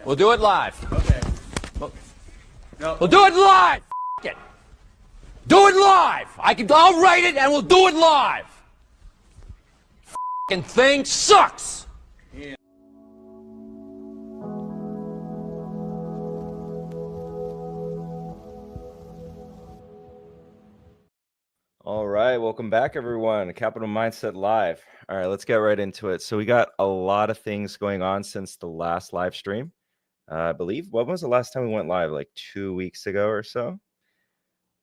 We'll do it live. Okay. No. We'll do it live. F it. Do it live. I'll write it and we'll do it live. F***ing thing sucks. Yeah. All right, welcome back, everyone. Capital Mindset Live. All right, let's get right into it. So we got a lot of things going on since the last live stream. I believe, when was the last time we went live? Like 2 weeks ago or so?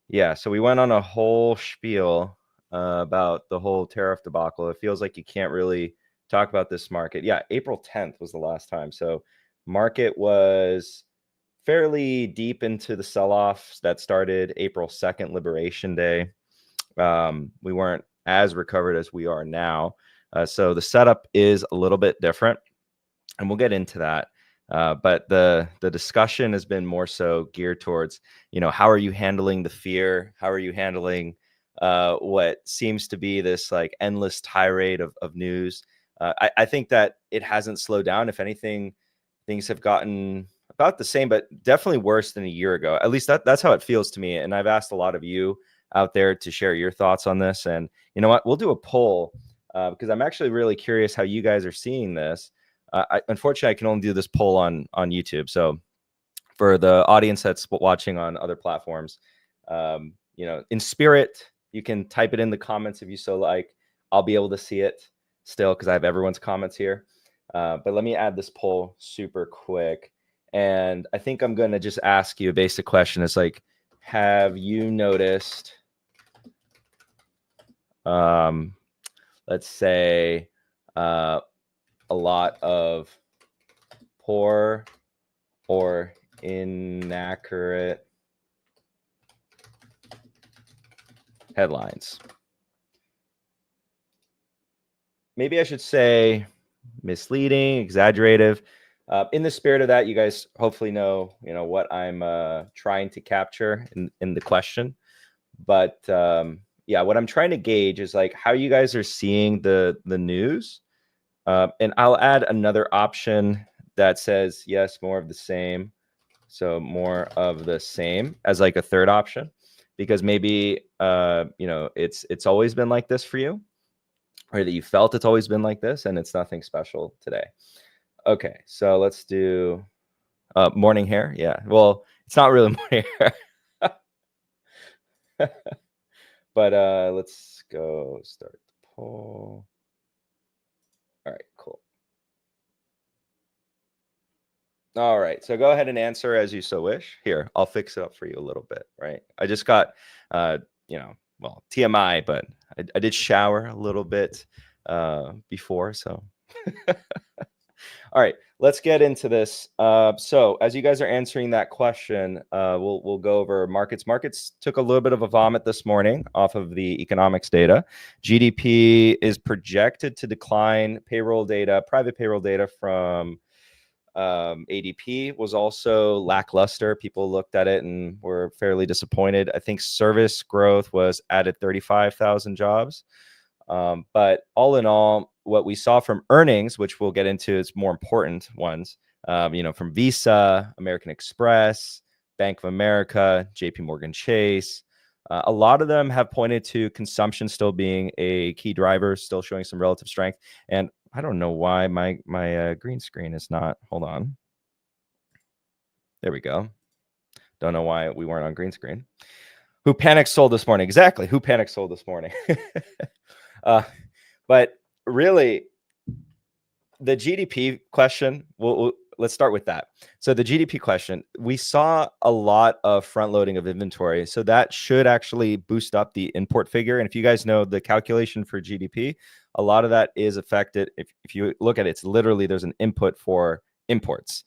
Yeah, so we went on a whole spiel about the whole tariff debacle. It feels like you can't really talk about this market. Yeah, April 10th was the last time. So market was fairly deep into the sell-off that started April 2nd, Liberation Day. We weren't as recovered as we are now. So the setup is a little bit different, and we'll get into that. But the discussion has been more so geared towards, how are you handling the fear? How are you handling what seems to be this like endless tirade of news? I think that it hasn't slowed down. If anything, things have gotten about the same, but definitely worse than a year ago. At least that's how it feels to me. And I've asked a lot of you out there to share your thoughts on this. And you know what? We'll do a poll because I'm actually really curious how you guys are seeing this. Unfortunately, I can only do this poll on YouTube. So for the audience that's watching on other platforms, in spirit, you can type it in the comments if you so like. I'll be able to see it still because I have everyone's comments here. But let me add this poll super quick. And I think I'm going to just ask you a basic question. It's like, have you noticed, let's say, a lot of poor or inaccurate headlines? Maybe I should say misleading, exaggerative. In the spirit of that, you guys hopefully know what I'm trying to capture in the question. But yeah, what I'm trying to gauge is like how you guys are seeing the news. And I'll add another option that says, yes, more of the same. So more of the same as like a third option, because maybe, it's always been like this for you, or that you felt it's always been like this and it's nothing special today. Okay, so let's do morning hair. Yeah, well, it's not really morning hair. But let's go start the poll. All right, cool. All right, so go ahead and answer as you so wish. Here, I'll fix it up for you a little bit, right? I just got, well, TMI, but I did shower a little bit before, so. All right, let's get into this. So as you guys are answering that question, we'll go over markets. Markets took a little bit of a vomit this morning off of the economics data. GDP is projected to decline. Payroll data, private payroll data from ADP was also lackluster. People looked at it and were fairly disappointed. I think service growth was added 35,000 jobs. But all in all, what we saw from earnings, which we'll get into, is more important ones, from Visa, American Express, Bank of America, JP Morgan Chase. A lot of them have pointed to consumption still being a key driver, still showing some relative strength. And I don't know why my green screen is not. Hold on. There we go. Don't know why we weren't on green screen. Who panicked sold this morning? Exactly. Who panicked sold this morning? But really, the GDP question, let's start with that. So the GDP question, we saw a lot of front loading of inventory. So that should actually boost up the import figure. And if you guys know the calculation for GDP, a lot of that is affected. If you look at it, it's literally there's an input for imports.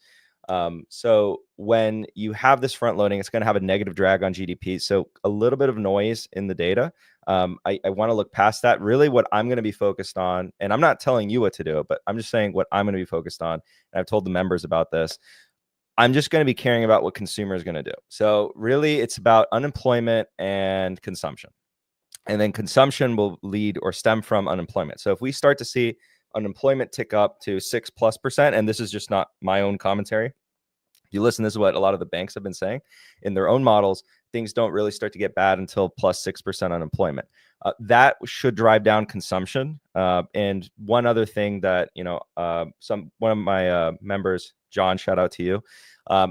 So when you have this front loading, it's going to have a negative drag on GDP. So a little bit of noise in the data. I want to look past that. Really what I'm going to be focused on, and I'm not telling you what to do, but I'm just saying what I'm going to be focused on. And I've told the members about this. I'm just going to be caring about what consumer is going to do. So really it's about unemployment and consumption. And then consumption will lead or stem from unemployment. So if we start to see unemployment tick up to 6+%, and this is just not my own commentary, you listen, this is what a lot of the banks have been saying in their own models. Things don't really start to get bad until plus 6% unemployment. That should drive down consumption. And one other thing that, one of my members, John, shout out to you,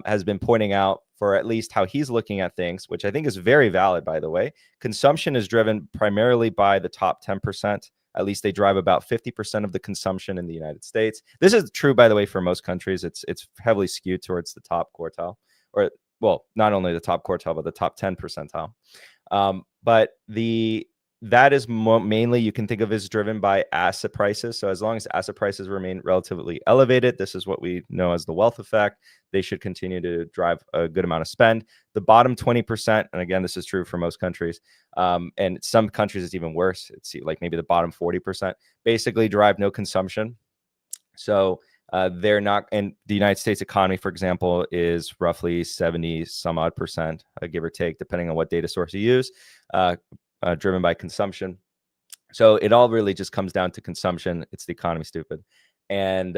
has been pointing out for at least how he's looking at things, which I think is very valid, by the way. Consumption is driven primarily by the top 10%. At least they drive about 50% of the consumption in the United States. This is true, by the way, for most countries. It's heavily skewed towards the top quartile, or well, not only the top quartile, but the top 10 percentile. But that is mainly, you can think of as driven by asset prices. So as long as asset prices remain relatively elevated, this is what we know as the wealth effect. They should continue to drive a good amount of spend. The bottom 20%, and again, this is true for most countries, and some countries it's even worse. It's like maybe the bottom 40% basically drive no consumption. So they're not, and the United States economy, for example, is roughly 70 some odd percent, give or take, depending on what data source you use, driven by consumption. So it all really just comes down to consumption. It's the economy, stupid. And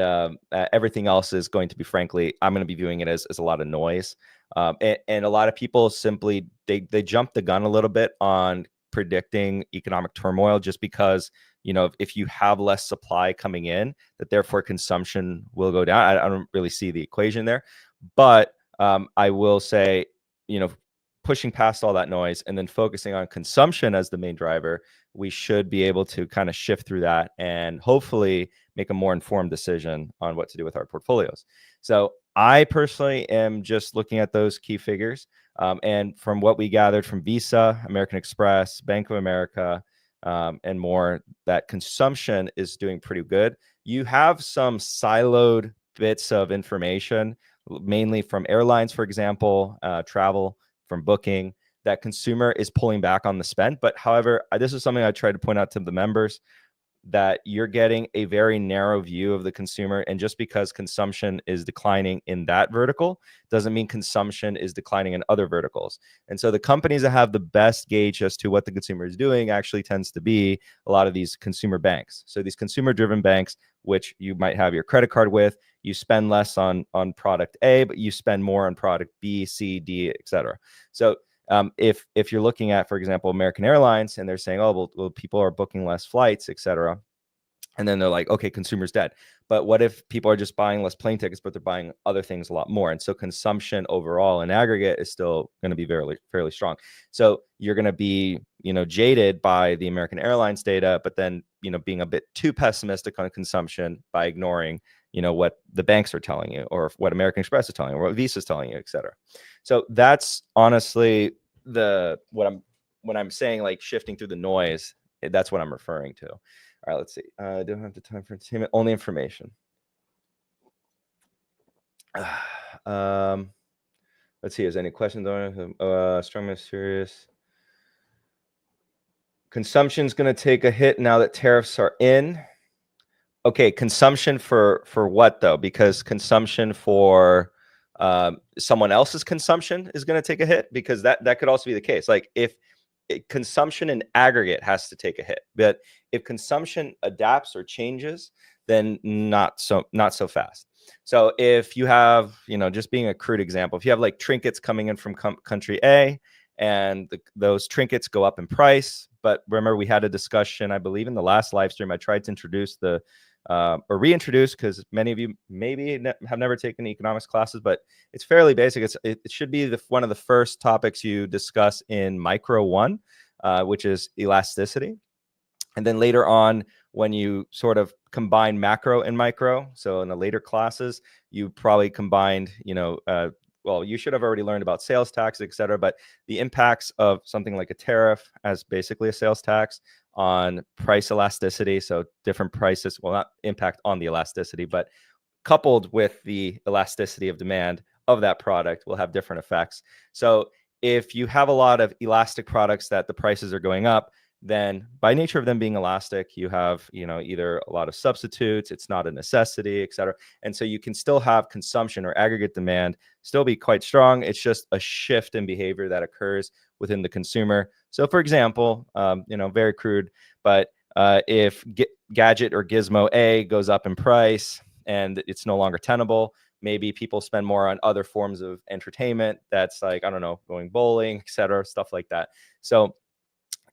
everything else is going to be, frankly, I'm going to be viewing it as a lot of noise. And a lot of people simply, they jump the gun a little bit on predicting economic turmoil just because, if you have less supply coming in, that therefore consumption will go down. I don't really see the equation there. But I will say, pushing past all that noise and then focusing on consumption as the main driver, we should be able to kind of shift through that and hopefully make a more informed decision on what to do with our portfolios. So I personally am just looking at those key figures. And from what we gathered from Visa, American Express, Bank of America, and more, that consumption is doing pretty good. You have some siloed bits of information, mainly from airlines, for example, travel, from booking, that consumer is pulling back on the spend. But however, this is something I try to point out to the members, that you're getting a very narrow view of the consumer. And just because consumption is declining in that vertical doesn't mean consumption is declining in other verticals. And so the companies that have the best gauge as to what the consumer is doing actually tends to be a lot of these consumer banks. So these consumer driven banks, which you might have your credit card with, you spend less on product A, but you spend more on product B, C, D, etc. So if you're looking at, for example, American Airlines, and they're saying, oh, well, people are booking less flights, etc., and then they're like, okay, consumer's dead. But what if people are just buying less plane tickets, but they're buying other things a lot more? And so consumption overall in aggregate is still going to be fairly strong. So you're going to be, jaded by the American Airlines data, but then, being a bit too pessimistic on consumption by ignoring, what the banks are telling you, or what American Express is telling you, or what Visa is telling you, et cetera. So that's honestly when I'm saying like shifting through the noise, that's what I'm referring to. All right, let's see. I don't have the time for entertainment, only information. Let's see. Is any questions on strong mysterious? Consumption's going to take a hit now that tariffs are in. Okay, consumption for what though? Because consumption for someone else's consumption is going to take a hit, because that could also be the case. Like if consumption in aggregate has to take a hit, but if consumption adapts or changes, then not so fast. So if you have, just being a crude example, if you have like trinkets coming in from country A, and those trinkets go up in price, but remember we had a discussion, I believe in the last live stream, I tried to introduce or reintroduce, because many of you maybe have never taken economics classes, but it's fairly basic. It should be one of the first topics you discuss in Micro 1, which is elasticity. And then later on, when you sort of combine macro and micro, so in the later classes, you probably combined, well, you should have already learned about sales tax, et cetera, but the impacts of something like a tariff as basically a sales tax on price elasticity. So different prices will not impact on the elasticity, but coupled with the elasticity of demand of that product will have different effects. So if you have a lot of elastic products that the prices are going up, then by nature of them being elastic, you have, either a lot of substitutes, it's not a necessity, et cetera. And so you can still have consumption or aggregate demand still be quite strong. It's just a shift in behavior that occurs within the consumer. So for example, very crude, but if gadget or gizmo A goes up in price and it's no longer tenable, Maybe people spend more on other forms of entertainment. That's like, I don't know, going bowling, etc., stuff like that. So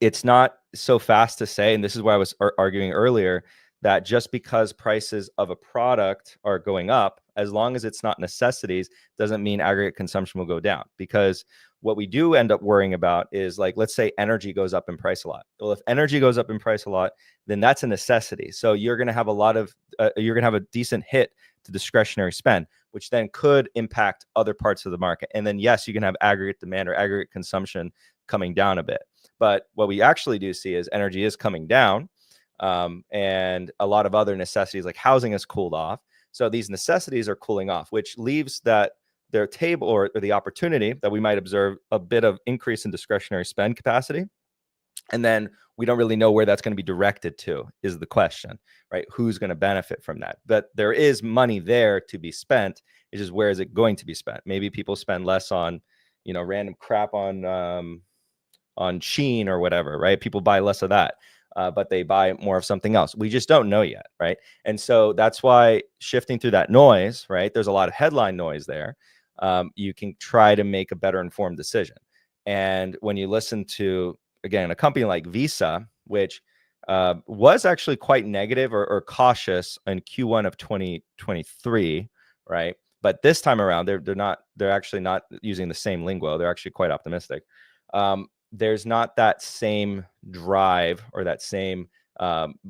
it's not so fast to say, and this is why I was arguing earlier, that just because prices of a product are going up, as long as it's not necessities, doesn't mean aggregate consumption will go down. Because what we do end up worrying about is, like, let's say energy goes up in price a lot. Well, if energy goes up in price a lot, then that's a necessity. So you're going to have a lot of, you're going to have a decent hit to discretionary spend, which then could impact other parts of the market. And then, yes, you can have aggregate demand or aggregate consumption coming down a bit. But what we actually do see is energy is coming down, and a lot of other necessities like housing has cooled off. So these necessities are cooling off, which leaves that their table or the opportunity that we might observe a bit of increase in discretionary spend capacity. And then we don't really know where that's going to be directed to, is the question, right? Who's going to benefit from that? But there is money there to be spent. It's just, where is it going to be spent? Maybe people spend less on, random crap on Shein or whatever, right? People buy less of that, but they buy more of something else. We just don't know yet, right? And so that's why shifting through that noise, right? There's a lot of headline noise there. You can try to make a better informed decision. And when you listen to, again, a company like Visa, which was actually quite negative or cautious in Q1 of 2023, right? But this time around, they're actually not using the same lingo. They're actually quite optimistic. There's not that same drive or that same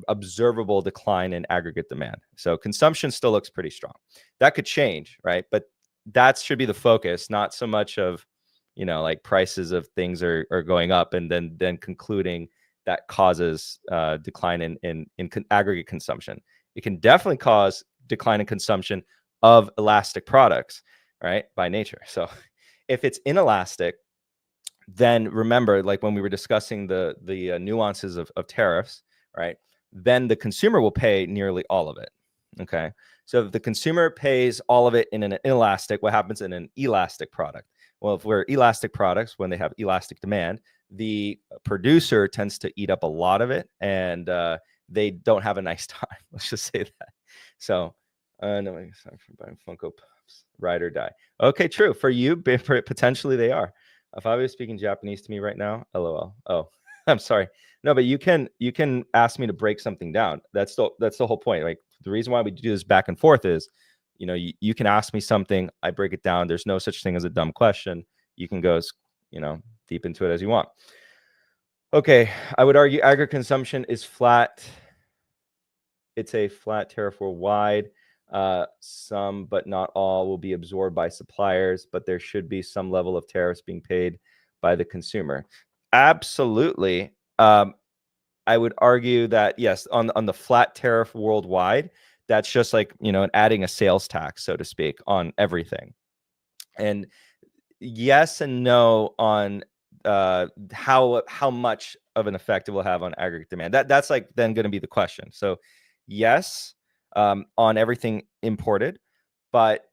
observable decline in aggregate demand. So consumption still looks pretty strong. That could change, right? But that should be the focus, not so much of, like prices of things are going up and then concluding that causes decline in aggregate consumption. It can definitely cause decline in consumption of elastic products, right, by nature. So if it's inelastic, then remember, like when we were discussing the nuances of tariffs, right, then the consumer will pay nearly all of it. Okay. So if the consumer pays all of it in an inelastic, what happens in an elastic product? Well, if we're elastic products, when they have elastic demand, the producer tends to eat up a lot of it, and they don't have a nice time. Let's just say that. So, no, sorry for buying Funko Pops, ride or die. Okay, true. For you, potentially they are. If I was speaking Japanese to me right now, LOL. Oh, I'm sorry. No, but you can ask me to break something down. That's the whole point. Like, the reason why we do this back and forth is, you can ask me something, I break it down. There's no such thing as a dumb question. You can go, deep into it as you want. Okay, I would argue aggregate consumption is flat. It's a flat tariff worldwide. Some, but not all, will be absorbed by suppliers, but there should be some level of tariffs being paid by the consumer. Absolutely. I would argue that, yes, on the flat tariff worldwide, that's just like, adding a sales tax, so to speak, on everything. And yes and no on how much of an effect it will have on aggregate demand. That's like then going to be the question. So yes, on everything imported, but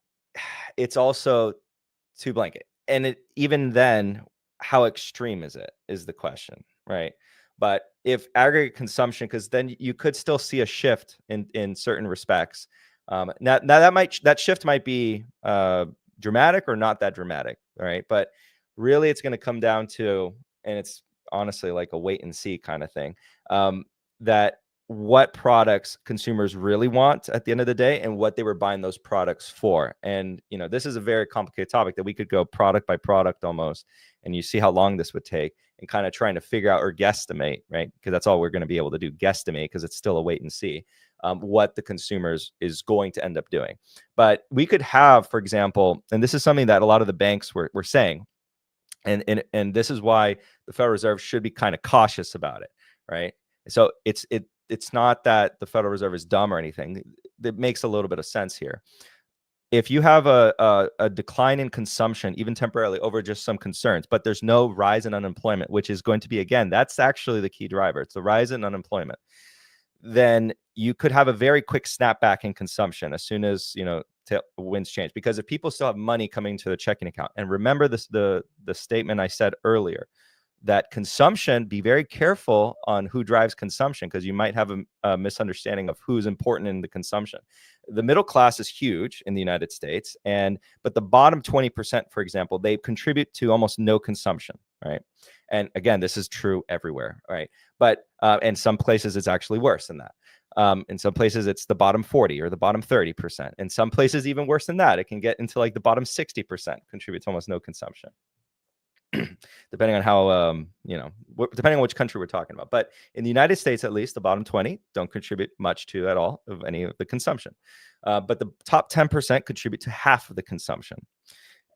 it's also too blanket. And even then, how extreme is it, is the question, right? But if aggregate consumption, because then you could still see a shift in certain respects. Now that shift might be dramatic or not that dramatic, right? But really, it's going to come down to, and it's honestly like a wait and see kind of thing, that what products consumers really want at the end of the day and what they were buying those products for. And, this is a very complicated topic that we could go product by product almost, and you see how long this would take, and kind of trying to figure out or guesstimate, right? Because that's all we're going to be able to do, guesstimate, because it's still a wait and see what the consumers is going to end up doing. But we could have, for example, and this is something that a lot of the banks were saying, and this is why the Federal Reserve should be kind of cautious about it, right? So it's not that the Federal Reserve is dumb or anything. It makes a little bit of sense here. If you have a decline in consumption, even temporarily, over just some concerns, but there's no rise in unemployment, which is going to be, again, that's actually the key driver. It's the rise in unemployment. Then you could have a very quick snapback in consumption as soon as, winds change. Because if people still have money coming to their checking account, and remember this, the statement I said earlier, that consumption, be very careful on who drives consumption, because you might have a misunderstanding of who's important in the consumption. The middle class is huge in the United States, but the bottom 20%, for example, they contribute to almost no consumption, right? And again, this is true everywhere, right? But in some places, it's actually worse than that. In some places, it's the bottom 40 or the bottom 30%. In some places, even worse than that, it can get into like the bottom 60%, contribute to almost no consumption. Depending on how, depending on which country we're talking about. But in the United States, at least, the bottom 20 don't contribute much to at all of any of the consumption. But the top 10% contribute to half of the consumption.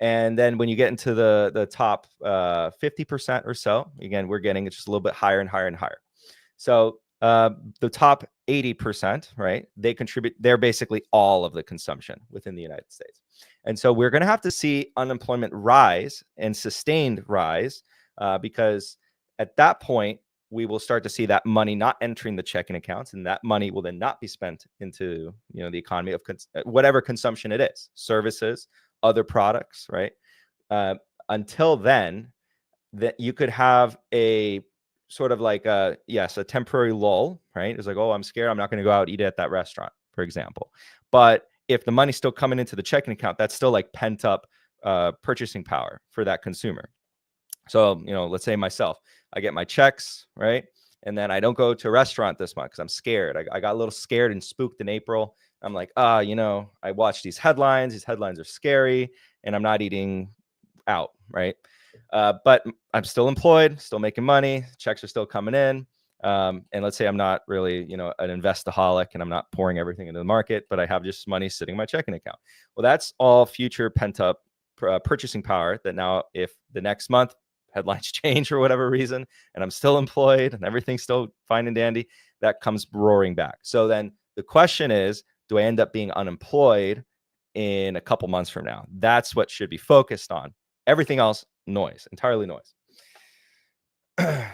And then when you get into the top 50% or so, again, we're getting just a little bit higher and higher and higher. So the top 80%, right? They're basically all of the consumption within the United States. And so we're going to have to see unemployment rise and sustained rise because at that point, we will start to see that money not entering the checking accounts, and that money will then not be spent into the economy of whatever consumption it is, services, other products, right? Until then, that you could have a sort of like a temporary lull, right? It's like, oh, I'm scared, I'm not going to go out and eat at that restaurant, for example. But if the money's still coming into the checking account, that's still like pent up purchasing power for that consumer. So, let's say myself, I get my checks, right? And then I don't go to a restaurant this month because I'm scared. I got a little scared and spooked in April. I'm like, I watch these headlines. These headlines are scary, and I'm not eating out, right? But I'm still employed, still making money. Checks are still coming in. And let's say I'm not really, an investaholic, and I'm not pouring everything into the market, but I have just money sitting in my checking account. Well, that's all future pent up purchasing power that now, if the next month headlines change for whatever reason, and I'm still employed and everything's still fine and dandy, that comes roaring back. So then the question is, do I end up being unemployed in a couple months from now? That's what should be focused on. Everything else, noise, entirely noise.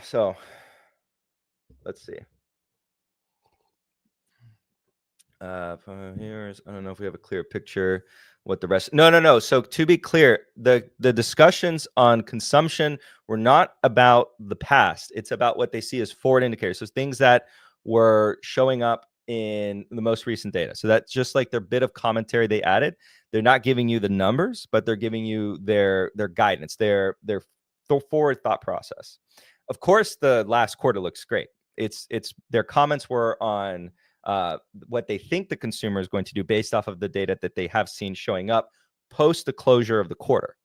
So let's see. Here's, I don't know if we have a clear picture what the rest. No. So to be clear, the discussions on consumption were not about the past. It's about what they see as forward indicators. So things that were showing up in the most recent data. So that's just like their bit of commentary they added. They're not giving you the numbers, but they're giving you their guidance, their forward thought process. Of course, the last quarter looks great. It's their comments were on what they think the consumer is going to do based off of the data that they have seen showing up post the closure of the quarter.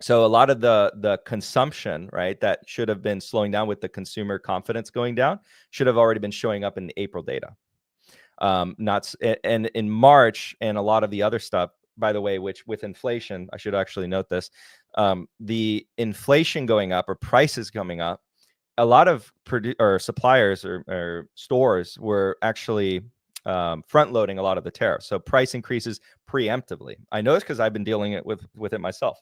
So a lot of the consumption, right, that should have been slowing down with the consumer confidence going down, should have already been showing up in the April data. And in March and a lot of the other stuff, by the way, which with inflation, I should actually note this, the inflation going up or prices coming up, a lot of suppliers or stores were actually front loading a lot of the tariffs. So price increases preemptively. I know this because I've been dealing with it myself.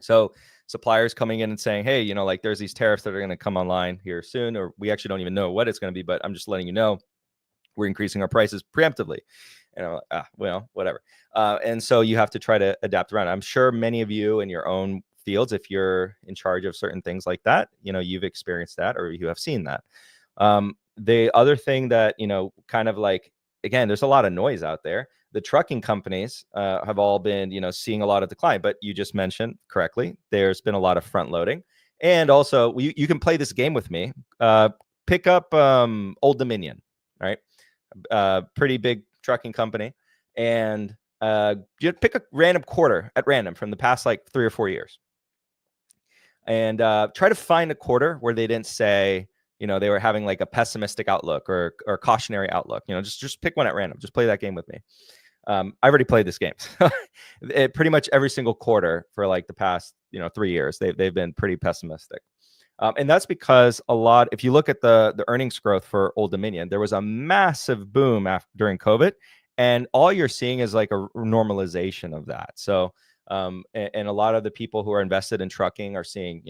So suppliers coming in and saying, hey, like there's these tariffs that are going to come online here soon, or we actually don't even know what it's going to be, but I'm just letting you know we're increasing our prices preemptively. And I'm like, well, whatever. And so you have to try to adapt around. I'm sure many of you in your own fields, if you're in charge of certain things like that, you've experienced that or you have seen that. The other thing that, kind of like, again, there's a lot of noise out there. The trucking companies have all been, seeing a lot of decline, but you just mentioned correctly, there's been a lot of front loading. And also you can play this game with me. Pick up Old Dominion, right? Pretty big trucking company. And you pick a random quarter at random from the past like 3 or 4 years. And try to find a quarter where they didn't say, they were having like a pessimistic outlook or cautionary outlook. Just pick one at random. Just play that game with me. I've already played this game. Pretty much every single quarter for like the past 3 years, they've been pretty pessimistic. And that's because if you look at the earnings growth for Old Dominion, there was a massive boom during COVID, and all you're seeing is like a normalization of that. So and a lot of the people who are invested in trucking are seeing,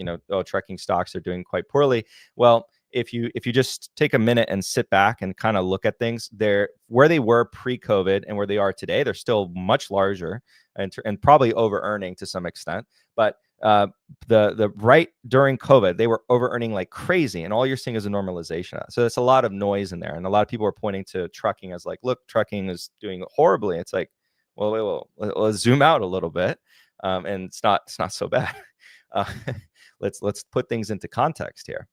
trucking stocks are doing quite poorly. Well, if you just take a minute and sit back and kind of look at things, where they were pre-COVID and where they are today, they're still much larger and probably over earning to some extent. But the right during COVID, they were over earning like crazy, and all you're seeing is a normalization. So it's a lot of noise in there, and a lot of people are pointing to trucking as like, look, trucking is doing horribly. It's like, well, let's zoom out a little bit, and it's not so bad. Let's put things into context here.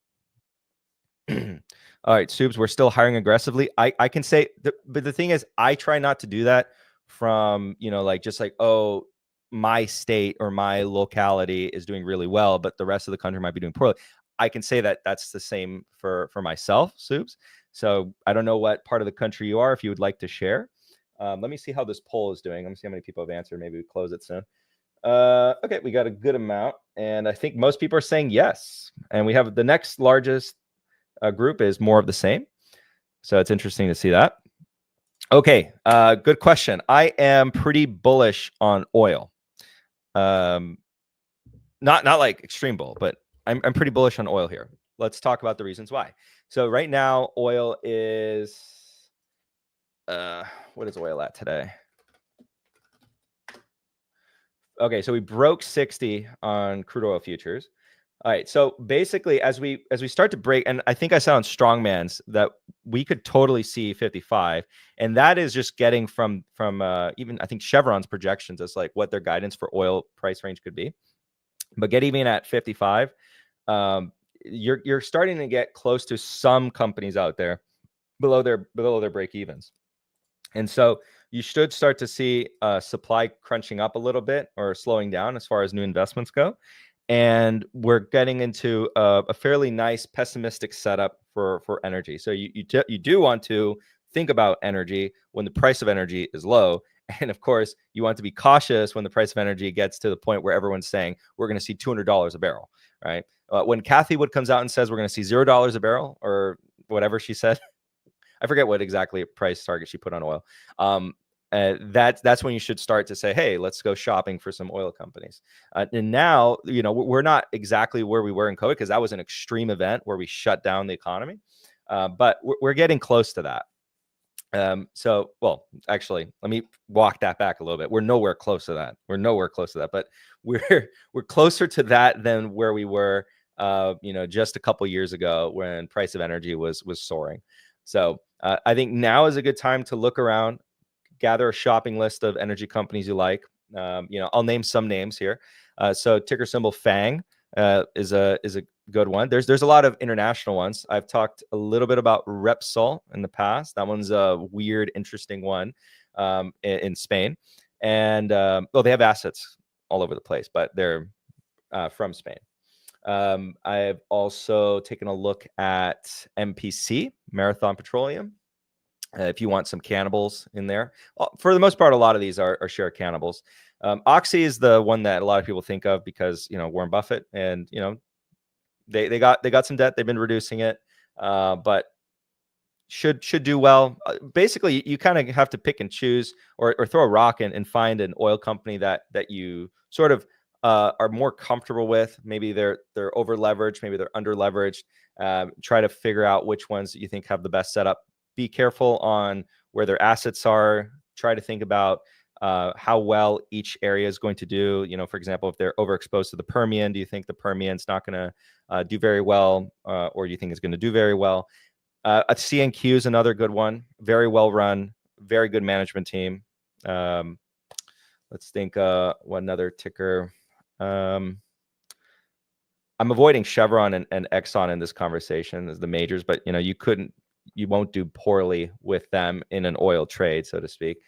All right, Subs, we're still hiring aggressively. I can say, but the thing is, I try not to do that from, like just like, oh, my state or my locality is doing really well, but the rest of the country might be doing poorly. I can say that that's the same for myself, Subs. So I don't know what part of the country you are, if you would like to share. Let me see how this poll is doing. Let me see how many people have answered. Maybe we close it soon. Okay, we got a good amount, and I think most people are saying yes. And we have the next largest group is more of the same. So it's interesting to see that. Okay, good question. I am pretty bullish on oil. Not like extreme bull, but I'm pretty bullish on oil here. Let's talk about the reasons why. So right now, oil is what is oil at today? Okay, so we broke 60 on crude oil futures. All right, so basically, as we start to break, and I think I said on Strongman's that we could totally see 55, and that is just getting from even I think Chevron's projections as like what their guidance for oil price range could be. But get even at 55, you're starting to get close to some companies out there below their break evens, and so you should start to see supply crunching up a little bit or slowing down as far as new investments go. And we're getting into a fairly nice pessimistic setup for energy. So you do want to think about energy when the price of energy is low. And of course, you want to be cautious when the price of energy gets to the point where everyone's saying we're going to see $200 a barrel, right? When Kathy Wood comes out and says we're going to see $0 a barrel or whatever she said, I forget what exactly price target she put on oil. That's when you should start to say, hey, let's go shopping for some oil companies. And now, we're not exactly where we were in COVID because that was an extreme event where we shut down the economy. But we're getting close to that. Well, actually, let me walk that back a little bit. We're nowhere close to that. But we're closer to that than where we were, just a couple years ago when price of energy was soaring. So I think now is a good time to look around, gather a shopping list of energy companies you like. I'll name some names here. So ticker symbol FANG is a good one. There's a lot of international ones. I've talked a little bit about Repsol in the past. That one's a weird, interesting one in Spain. And they have assets all over the place, but they're from Spain. I've also taken a look at MPC, Marathon Petroleum. If you want some cannibals in there, for the most part, a lot of these are share cannibals. Oxy is the one that a lot of people think of because Warren Buffett and they got some debt. They've been reducing it, but should do well. Basically, you kind of have to pick and choose or throw a rock and find an oil company that you sort of are more comfortable with. Maybe they're over leveraged, maybe they're under leveraged. Try to figure out which ones you think have the best setup. Be careful on where their assets are. Try to think about how well each area is going to do. For example, if they're overexposed to the Permian, do you think the Permian's not going to do very well, or do you think it's going to do very well? CNQ is another good one. Very well run, very good management team. Let's think one another ticker. I'm avoiding Chevron and Exxon in this conversation as the majors, but you won't do poorly with them in an oil trade, so to speak.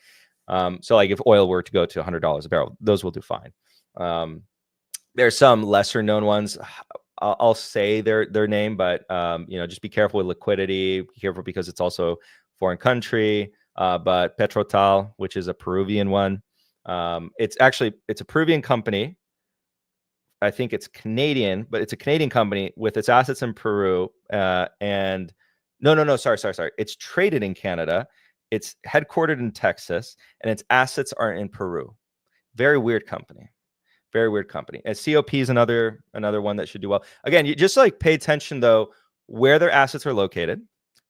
So like if oil were to go to $100 a barrel, those will do fine. There's some lesser known ones. I'll say their name, but just be careful with liquidity. Be careful because it's also foreign country. But Petrotal, which is a Peruvian one, it's a Peruvian company. I think it's Canadian, but it's a Canadian company with its assets in Peru. And no, sorry. It's traded in Canada. It's headquartered in Texas, and its assets are in Peru. Very weird company. And COP is another one that should do well. Again, you just pay attention though where their assets are located.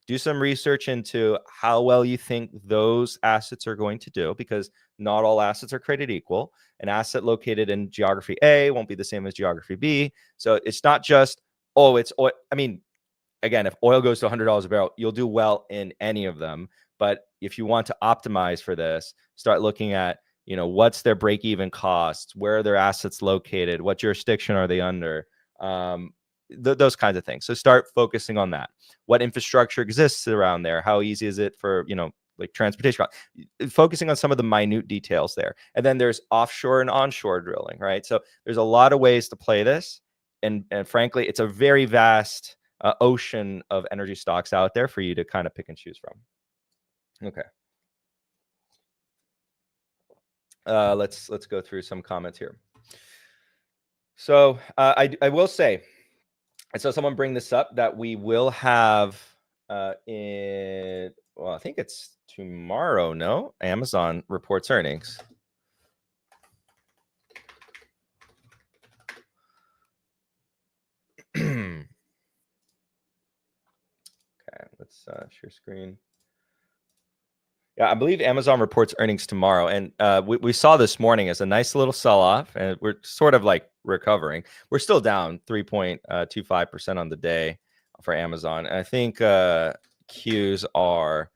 do some research into how well you think those assets are going to do, because not all assets are created equal. An asset located in geography A won't be the same as geography B. So it's not just, oh, it's oil. I mean, again, if oil goes to $100 a barrel, you'll do well in any of them. But if you want to optimize for this, start looking at, what's their break-even costs, where are their assets located, what jurisdiction are they under, those kinds of things. So start focusing on that. What infrastructure exists around there? How easy is it for, like transportation? Focusing on some of the minute details there. And then there's offshore and onshore drilling, right? So there's a lot of ways to play this. And frankly, it's a very vast ocean of energy stocks out there for you to kind of pick and choose from. Okay. Let's go through some comments here. So I will say, I saw someone bring this up, that we will have I think it's tomorrow. No, Amazon reports earnings. Okay, let's share screen. Yeah, I believe Amazon reports earnings tomorrow. And we saw this morning as a nice little sell-off, and we're sort of like recovering. We're still down 3.25% on the day for Amazon. And I think Qs are,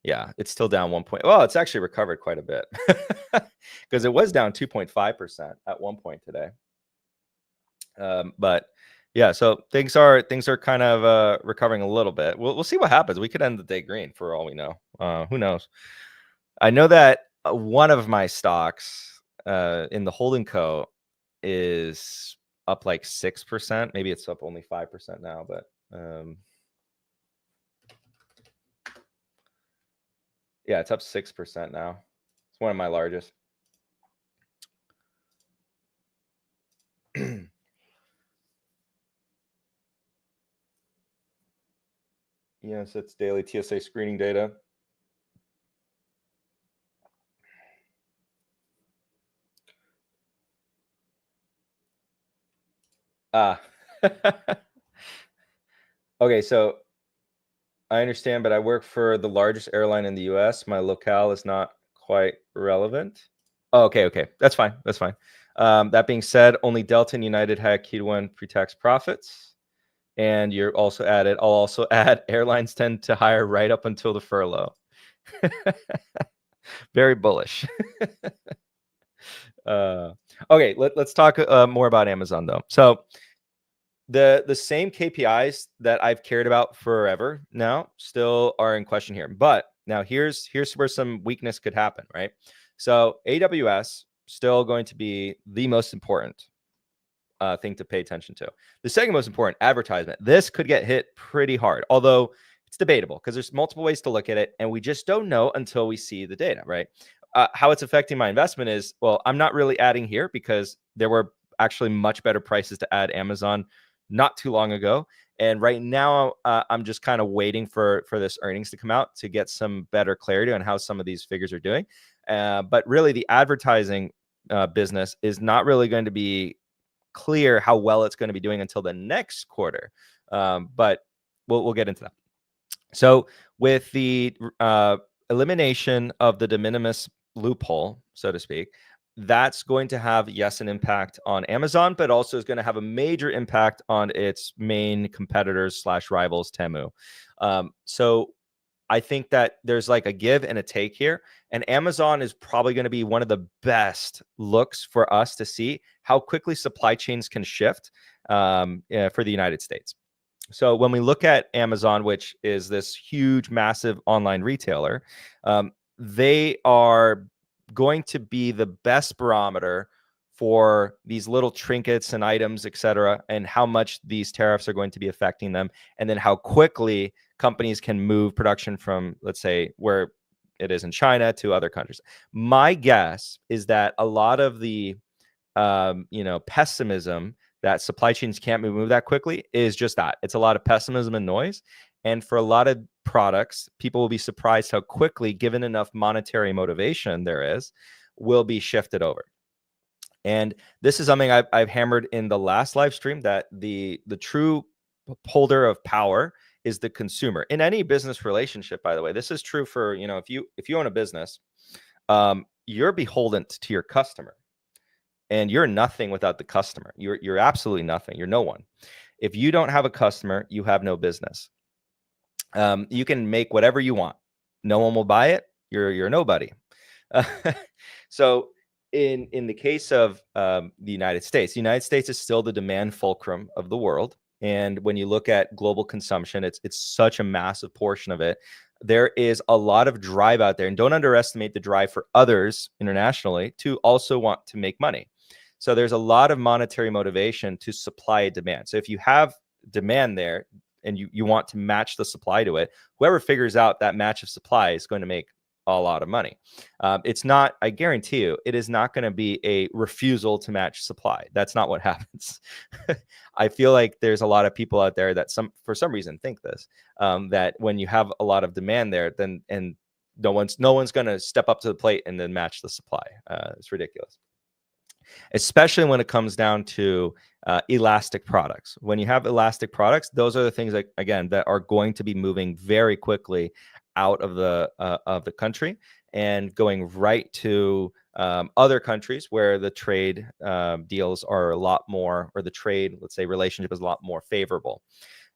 yeah, it's still down 1 point. Well, it's actually recovered quite a bit because it was down 2.5% at one point today. But yeah, so things are kind of recovering a little bit. We'll see what happens. We could end the day green for all we know. Who knows? I know that one of my stocks in the holding co is up like 6%. Maybe it's up only 5% now, but yeah, it's up 6% now. It's one of my largest. Yes, it's daily TSA screening data. Okay, so I understand, but I work for the largest airline in the US. My locale is not quite relevant. Oh, okay. That's fine. That being said, only Delta and United had Q1 pre-tax profits. And you're also added, I'll also add, airlines tend to hire right up until the furlough. Very bullish. Okay, let's talk more about Amazon though. So the same KPIs that I've cared about forever now still are in question here. But now here's where some weakness could happen, right? So AWS still going to be the most important thing to pay attention to. The second most important, advertisement. This could get hit pretty hard, although it's debatable because there's multiple ways to look at it, and we just don't know until we see the data, right? How it's affecting my investment is, well, I'm not really adding here because there were actually much better prices to add Amazon not too long ago. And right now, I'm just kind of waiting for this earnings to come out to get some better clarity on how some of these figures are doing. But really, the advertising business is not really going to be clear how well it's going to be doing until the next quarter. But we'll get into that. So with the elimination of the de minimis loophole, so to speak, that's going to have, yes, an impact on Amazon, but also is going to have a major impact on its main competitors / rivals, Temu. So I think that there's like a give and a take here, and Amazon is probably going to be one of the best looks for us to see how quickly supply chains can shift for the United States. So when we look at Amazon, which is this huge, massive online retailer, they are going to be the best barometer for these little trinkets and items, et cetera, and how much these tariffs are going to be affecting them, and then how quickly companies can move production from, let's say, where it is in China to other countries. My guess is that a lot of the pessimism that supply chains can't move that quickly is just that. It's a lot of pessimism and noise. And for a lot of products, people will be surprised how quickly, given enough monetary motivation there is, will be shifted over. And this is something I've hammered in the last live stream, that the true holder of power is the consumer. In any business relationship, by the way, this is true for, if you own a business, you're beholden to your customer, and you're nothing without the customer. You're absolutely nothing. You're no one. If you don't have a customer, you have no business. You can make whatever you want. No one will buy it. You're nobody. So in the case of the United States is still the demand fulcrum of the world. And when you look at global consumption, it's such a massive portion of it. There is a lot of drive out there, and don't underestimate the drive for others internationally to also want to make money. So there's a lot of monetary motivation to supply demand. So if you have demand there and you want to match the supply to it, whoever figures out that match of supply is going to make a lot of money. It's not, I guarantee you, it is not going to be a refusal to match supply. That's not what happens. I feel like there's a lot of people out there that for some reason think this, that when you have a lot of demand there, then no one's going to step up to the plate and then match the supply. It's ridiculous. Especially when it comes down to elastic products. When you have elastic products, those are the things that, again, that are going to be moving very quickly out of the country and going right to other countries where the trade deals are a lot more, or the trade, let's say, relationship is a lot more favorable.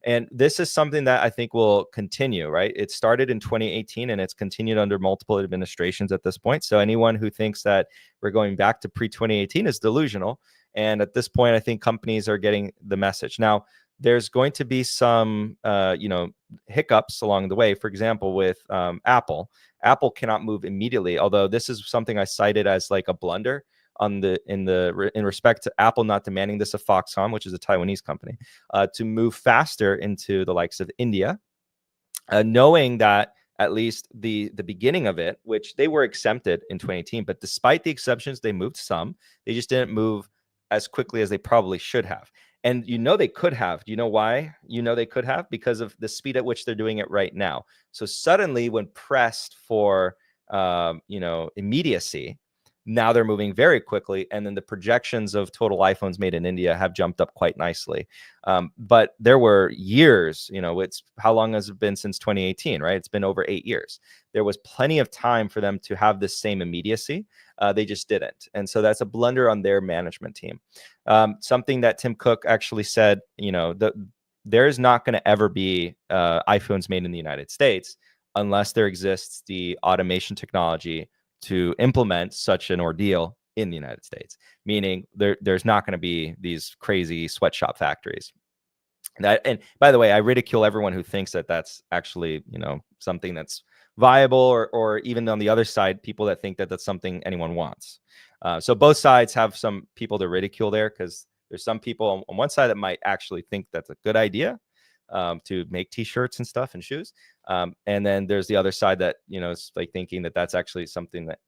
And this is something that I think will continue, right? It started in 2018 and it's continued under multiple administrations at this point. So anyone who thinks that we're going back to pre-2018 is delusional. And at this point, I think companies are getting the message. Now, there's going to be some, hiccups along the way. For example, with Apple cannot move immediately, although this is something I cited as like a blunder in respect to Apple not demanding this of Foxconn, which is a Taiwanese company, to move faster into the likes of India, knowing that at least the beginning of it, which they were exempted in 2018, but despite the exceptions, they moved some. They just didn't move as quickly as they probably should have. And they could have. Do you know why? They could have, because of the speed at which they're doing it right now. So suddenly, when pressed for immediacy, now they're moving very quickly, and then the projections of total iPhones made in India have jumped up quite nicely. But there were years, how long has it been since 2018, right? It's been over 8 years. There was plenty of time for them to have this same immediacy. They just didn't. And so that's a blunder on their management team. Something that Tim Cook actually said, there's not going to ever be iPhones made in the United States unless there exists the automation technology to implement such an ordeal in the United States, meaning there's not going to be these crazy sweatshop factories. And by the way, I ridicule everyone who thinks that that's actually, something that's viable, or even on the other side, people that think that that's something anyone wants. So both sides have some people to ridicule there, because there's some people on one side that might actually think that's a good idea, to make t-shirts and stuff and shoes. And then there's the other side that, is like thinking that that's actually something that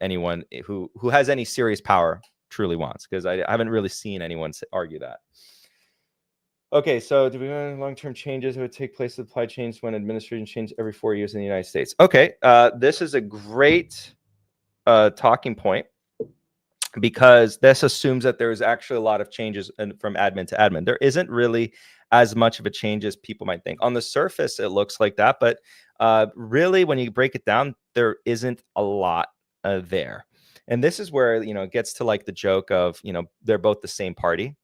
anyone who has any serious power truly wants, because I haven't really seen anyone argue that. Okay, so do we want long-term changes that would take place in supply chains when administration changes every 4 years in the United States? Okay, this is a great talking point, because this assumes that there is actually a lot of changes from admin to admin. There isn't really as much of a change as people might think. On the surface, it looks like that, but really, when you break it down, there isn't a lot there. And this is where, it gets to like the joke of, they're both the same party.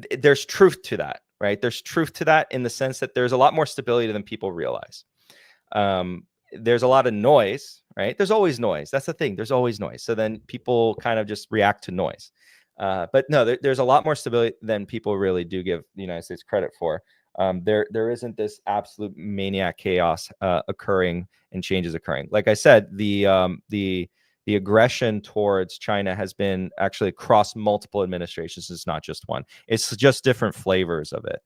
There's truth to that, right? There's truth to that in the sense that there's a lot more stability than people realize. There's a lot of noise, right? There's always noise. That's the thing. There's always noise. So then people kind of just react to noise. But no, there's a lot more stability than people really do give the United States credit for. There isn't this absolute maniac chaos occurring and changes occurring. Like I said, the aggression towards China has been actually across multiple administrations. It's not just one. It's just different flavors of it.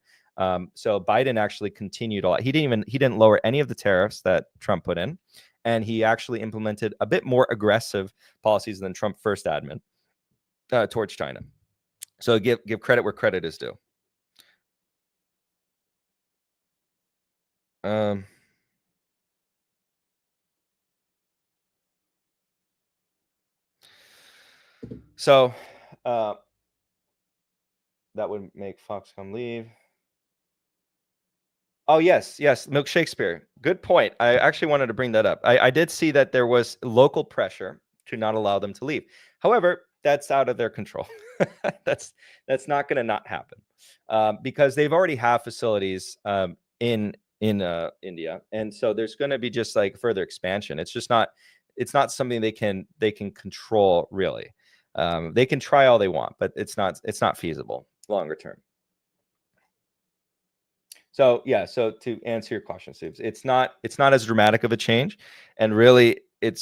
So Biden actually continued a lot. He didn't lower any of the tariffs that Trump put in, and he actually implemented a bit more aggressive policies than Trump first admin towards China. So give credit where credit is due. So that would make Foxconn leave. Oh, yes, Milk Shakespeare. Good point. I actually wanted to bring that up. I did see that there was local pressure to not allow them to leave. However, that's out of their control. that's not going to not happen because they've already have facilities in India, and so there's going to be just like further expansion. It's not something they can control really. They can try all they want, but it's not feasible longer term. So yeah, so to answer your question, Steve, it's not as dramatic of a change, and really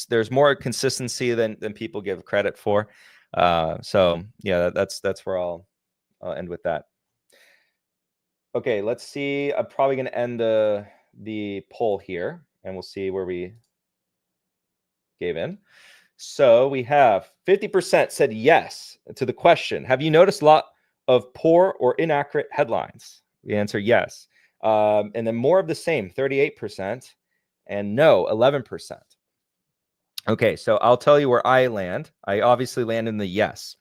there's more consistency than people give credit for. So yeah, that's where I'll end with that. Okay, let's see. I'm probably going to end the poll here, and we'll see where we gave in. So we have 50% said yes to the question. Have you noticed a lot of poor or inaccurate headlines? The answer yes. And then more of the same, 38%, and no, 11%. Okay, so I'll tell you where I land. I obviously land in the yes.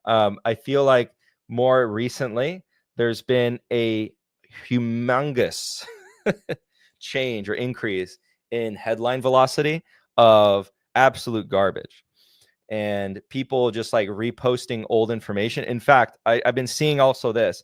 I feel like more recently, there's been a humongous change or increase in headline velocity of absolute garbage, and people just like reposting old information. In fact, I've been seeing also this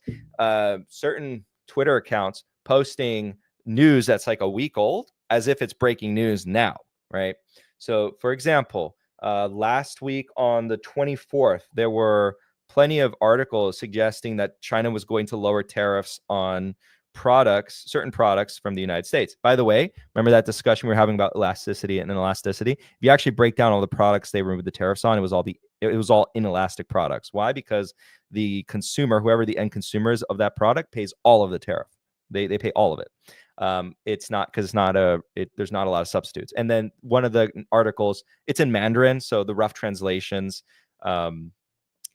certain Twitter accounts posting news that's like a week old as if it's breaking news now, right? So for example, last week on the 24th, there were plenty of articles suggesting that China was going to lower tariffs on certain products from the United States. By the way, remember that discussion we were having about elasticity and inelasticity? If you actually break down all the products they removed the tariffs on, it was all inelastic products. Why? Because the consumer, whoever the end consumer is of that product, pays all of the tariff. They pay all of it. It's not because there's not a lot of substitutes. And then one of the articles, it's in Mandarin, so the rough translations,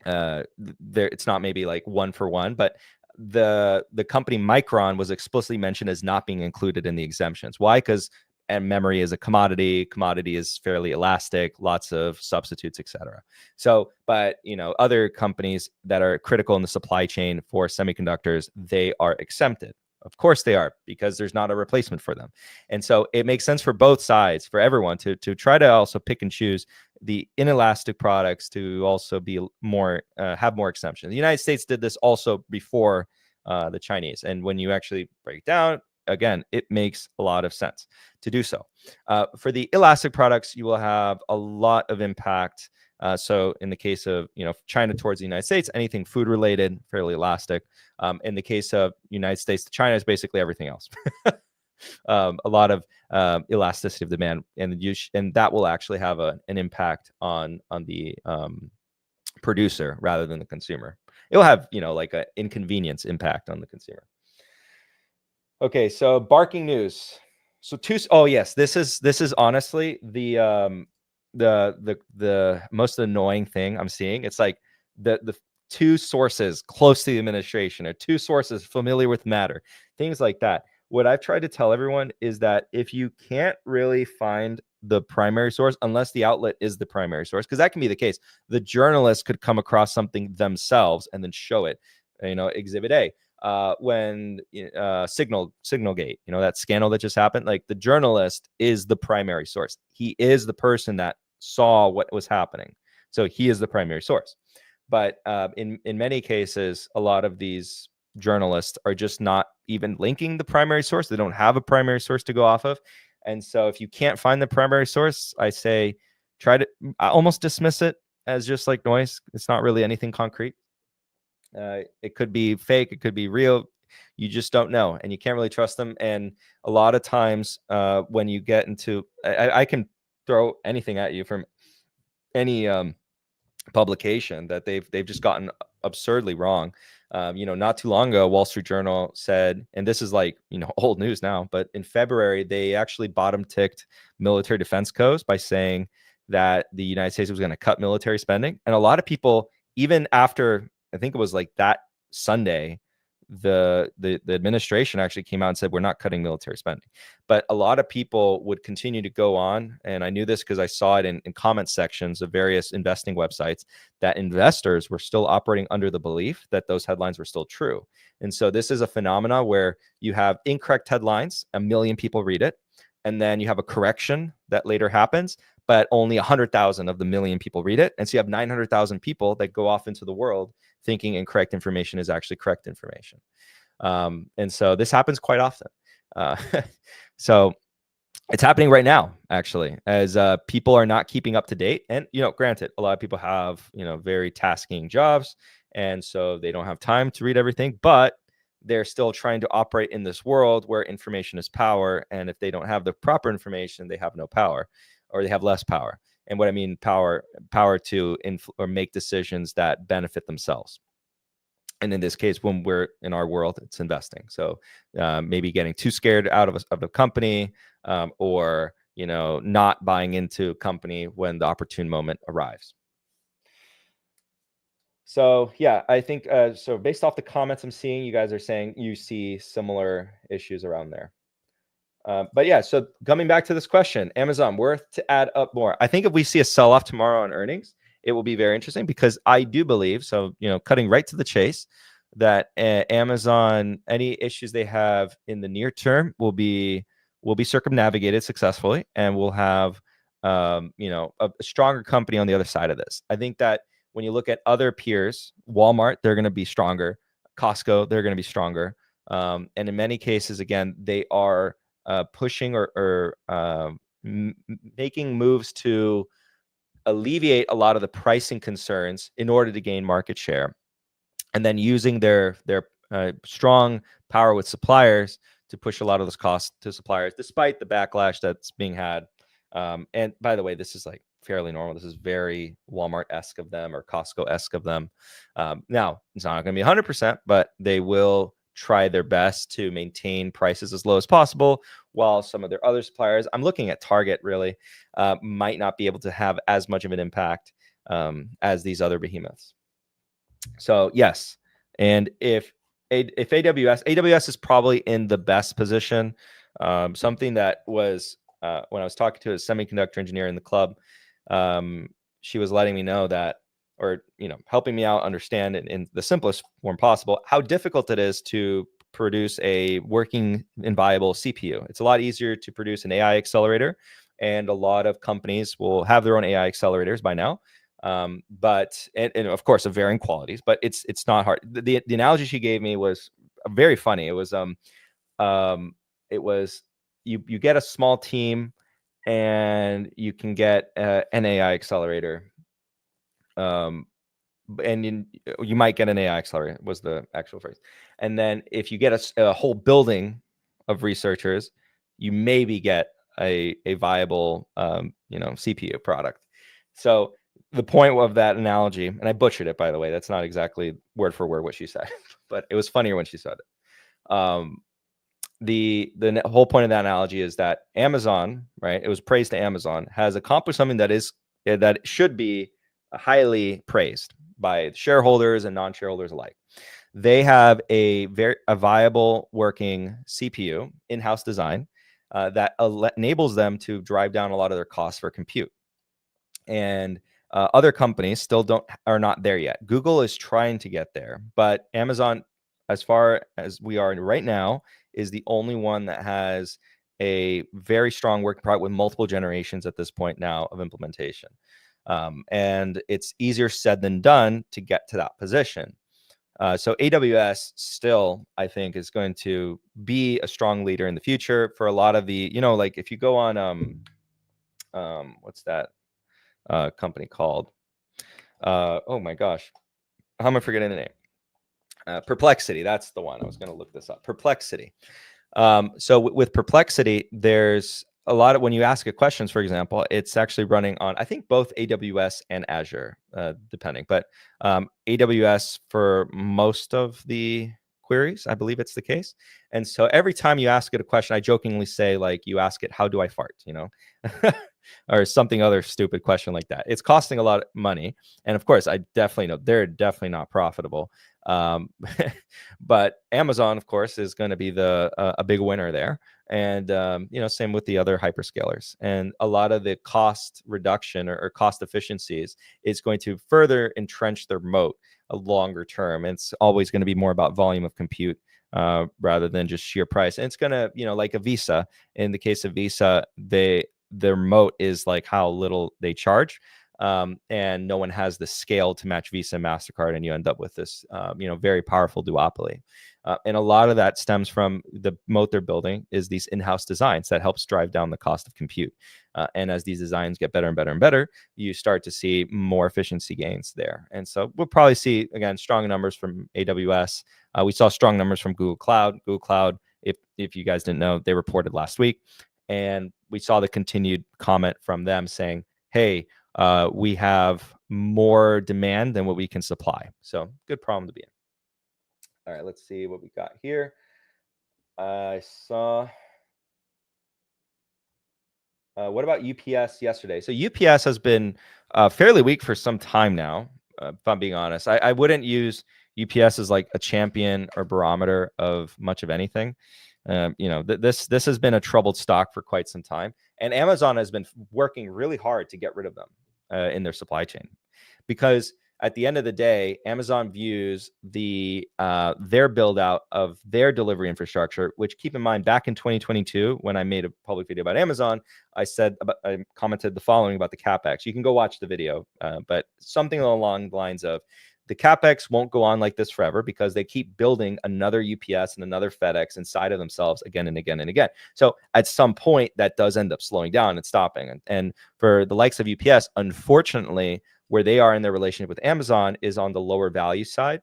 it's not maybe like one for one, but the company Micron was explicitly mentioned as not being included in the exemptions. Why? Because memory is a commodity. Commodity is fairly elastic, lots of substitutes, etc. So, but other companies that are critical in the supply chain for semiconductors, they are exempted. Of course they are, because there's not a replacement for them. And so it makes sense for both sides, for everyone to try to also pick and choose the inelastic products to also be more, have more exemptions. The United States did this also before the Chinese. And when you actually break it down, again, it makes a lot of sense to do so. For the elastic products, you will have a lot of impact. So in the case of China towards the United States, anything food related, fairly elastic. In the case of United States to China, is basically everything else. A lot of elasticity of demand, and that will actually have an impact on the producer rather than the consumer. It will have like an inconvenience impact on the consumer. Okay, so barking news. So oh yes, this is honestly the most annoying thing I'm seeing. It's like the two sources close to the administration or two sources familiar with matter, things like that. What I've tried to tell everyone is that if you can't really find the primary source, unless the outlet is the primary source, because that can be the case, the journalist could come across something themselves and then show it. Exhibit A. When Signalgate, that scandal that just happened, like the journalist is the primary source. He is the person that saw what was happening. So he is the primary source. But in many cases, a lot of these journalists are just not even linking the primary source. They don't have a primary source to go off of. And so if you can't find the primary source, I say I almost dismiss it as just like noise. It's not really anything concrete. It could be fake, it could be real. You just don't know, and you can't really trust them. And a lot of times when you get into, I can throw anything at you from any publication that they've just gotten absurdly wrong. Not too long ago, Wall Street Journal said, and this is like old news now, but in February they actually bottom ticked military defense codes by saying that the United States was going to cut military spending. And a lot of people, even after I think it was like that Sunday, the administration actually came out and said, we're not cutting military spending. But a lot of people would continue to go on. And I knew this because I saw it in comment sections of various investing websites, that investors were still operating under the belief that those headlines were still true. And so this is a phenomena where you have incorrect headlines, 1 million people read it, and then you have a correction that later happens, but only 100,000 of the 1 million people read it. And so you have 900,000 people that go off into the world thinking incorrect information is actually correct information. And so this happens quite often. So it's happening right now, actually, as people are not keeping up to date. And, granted, a lot of people have, very tasking jobs, and so they don't have time to read everything, but they're still trying to operate in this world where information is power. And if they don't have the proper information, they have no power, or they have less power. And what I mean, power to or make decisions that benefit themselves. And in this case, when we're in our world, it's investing. So maybe getting too scared out of a company, or not buying into a company when the opportune moment arrives. So yeah, I think so. Based off the comments I'm seeing, you guys are saying you see similar issues around there. But yeah, so coming back to this question, Amazon worth to add up more? I think if we see a sell-off tomorrow on earnings, it will be very interesting, because I do believe, so cutting right to the chase, that Amazon, any issues they have in the near term will be circumnavigated successfully, and we'll have a stronger company on the other side of this. I think that when you look at other peers, Walmart, they're going to be stronger. Costco, they're going to be stronger. And in many cases, again, they are pushing or making moves to alleviate a lot of the pricing concerns in order to gain market share, and then using their strong power with suppliers to push a lot of those costs to suppliers, despite the backlash that's being had. And by the way, this is like fairly normal. This is very Walmart-esque of them, or Costco-esque of them. Now, it's not going to be 100%, but they will try their best to maintain prices as low as possible, while some of their other suppliers, I'm looking at Target really, might not be able to have as much of an impact as these other behemoths. So yes, and if AWS is probably in the best position. Something that was when I was talking to a semiconductor engineer in the club, she was letting me know that, or helping me out understand in the simplest form possible, how difficult it is to produce a working and viable CPU. It's a lot easier to produce an AI accelerator, and a lot of companies will have their own AI accelerators by now. But of course of varying qualities, but it's not hard. The analogy she gave me was very funny. It was you get a small team, and you can get an AI accelerator, and you might get an AI accelerator, was the actual phrase. And then if you get a whole building of researchers, you maybe get a viable CPU product. So the point of that analogy, and I butchered it, by the way, that's not exactly word for word what she said, but it was funnier when she said it. The whole point of that analogy is that Amazon, right? It was praised to Amazon, has accomplished something that should be highly praised by shareholders and non-shareholders alike. They have a viable working CPU, in-house design, that enables them to drive down a lot of their costs for compute. And other companies still are not there yet. Google is trying to get there, but Amazon, as far as we are right now, is the only one that has a very strong working product with multiple generations at this point now of implementation. And it's easier said than done to get to that position. So AWS still, I think, is going to be a strong leader in the future for a lot of the, like if you go on, what's that company called? Oh my gosh, how am I forgetting the name? Perplexity. That's the one. I was going to look this up. Perplexity. So with Perplexity, there's a lot of, when you ask it questions, for example, it's actually running on, I think, both AWS and Azure, depending, but AWS for most of the queries, I believe it's the case. And so every time you ask it a question, I jokingly say, like, you ask it, how do I fart, or something other stupid question like that. It's costing a lot of money. And of course, I definitely know they're definitely not profitable. But Amazon, of course, is going to be a big winner there. And same with the other hyperscalers. And a lot of the cost reduction or cost efficiencies is going to further entrench their moat a longer term. And it's always going to be more about volume of compute rather than just sheer price. And it's going to, like a Visa. In the case of Visa, their moat is like how little they charge. And no one has the scale to match Visa and MasterCard, and you end up with this, very powerful duopoly. And a lot of that stems from the moat they're building is these in-house designs that helps drive down the cost of compute. And as these designs get better and better and better, you start to see more efficiency gains there. And so we'll probably see, again, strong numbers from AWS. We saw strong numbers from Google Cloud. Google Cloud, if you guys didn't know, they reported last week. And we saw the continued comment from them saying, hey, we have more demand than what we can supply. So good problem to be in. All right, let's see what we got here. I saw. What about UPS yesterday? So UPS has been fairly weak for some time now, if I'm being honest. I wouldn't use UPS as like a champion or barometer of much of anything. This has been a troubled stock for quite some time, and Amazon has been working really hard to get rid of them in their supply chain, because at the end of the day, Amazon views their build out of their delivery infrastructure, which, keep in mind, back in 2022, when I made a public video about Amazon, I commented the following about the CapEx. You can go watch the video, but something along the lines of, the CapEx won't go on like this forever because they keep building another UPS and another FedEx inside of themselves again and again and again. So at some point, that does end up slowing down and stopping. And for the likes of UPS, unfortunately, where they are in their relationship with Amazon is on the lower value side.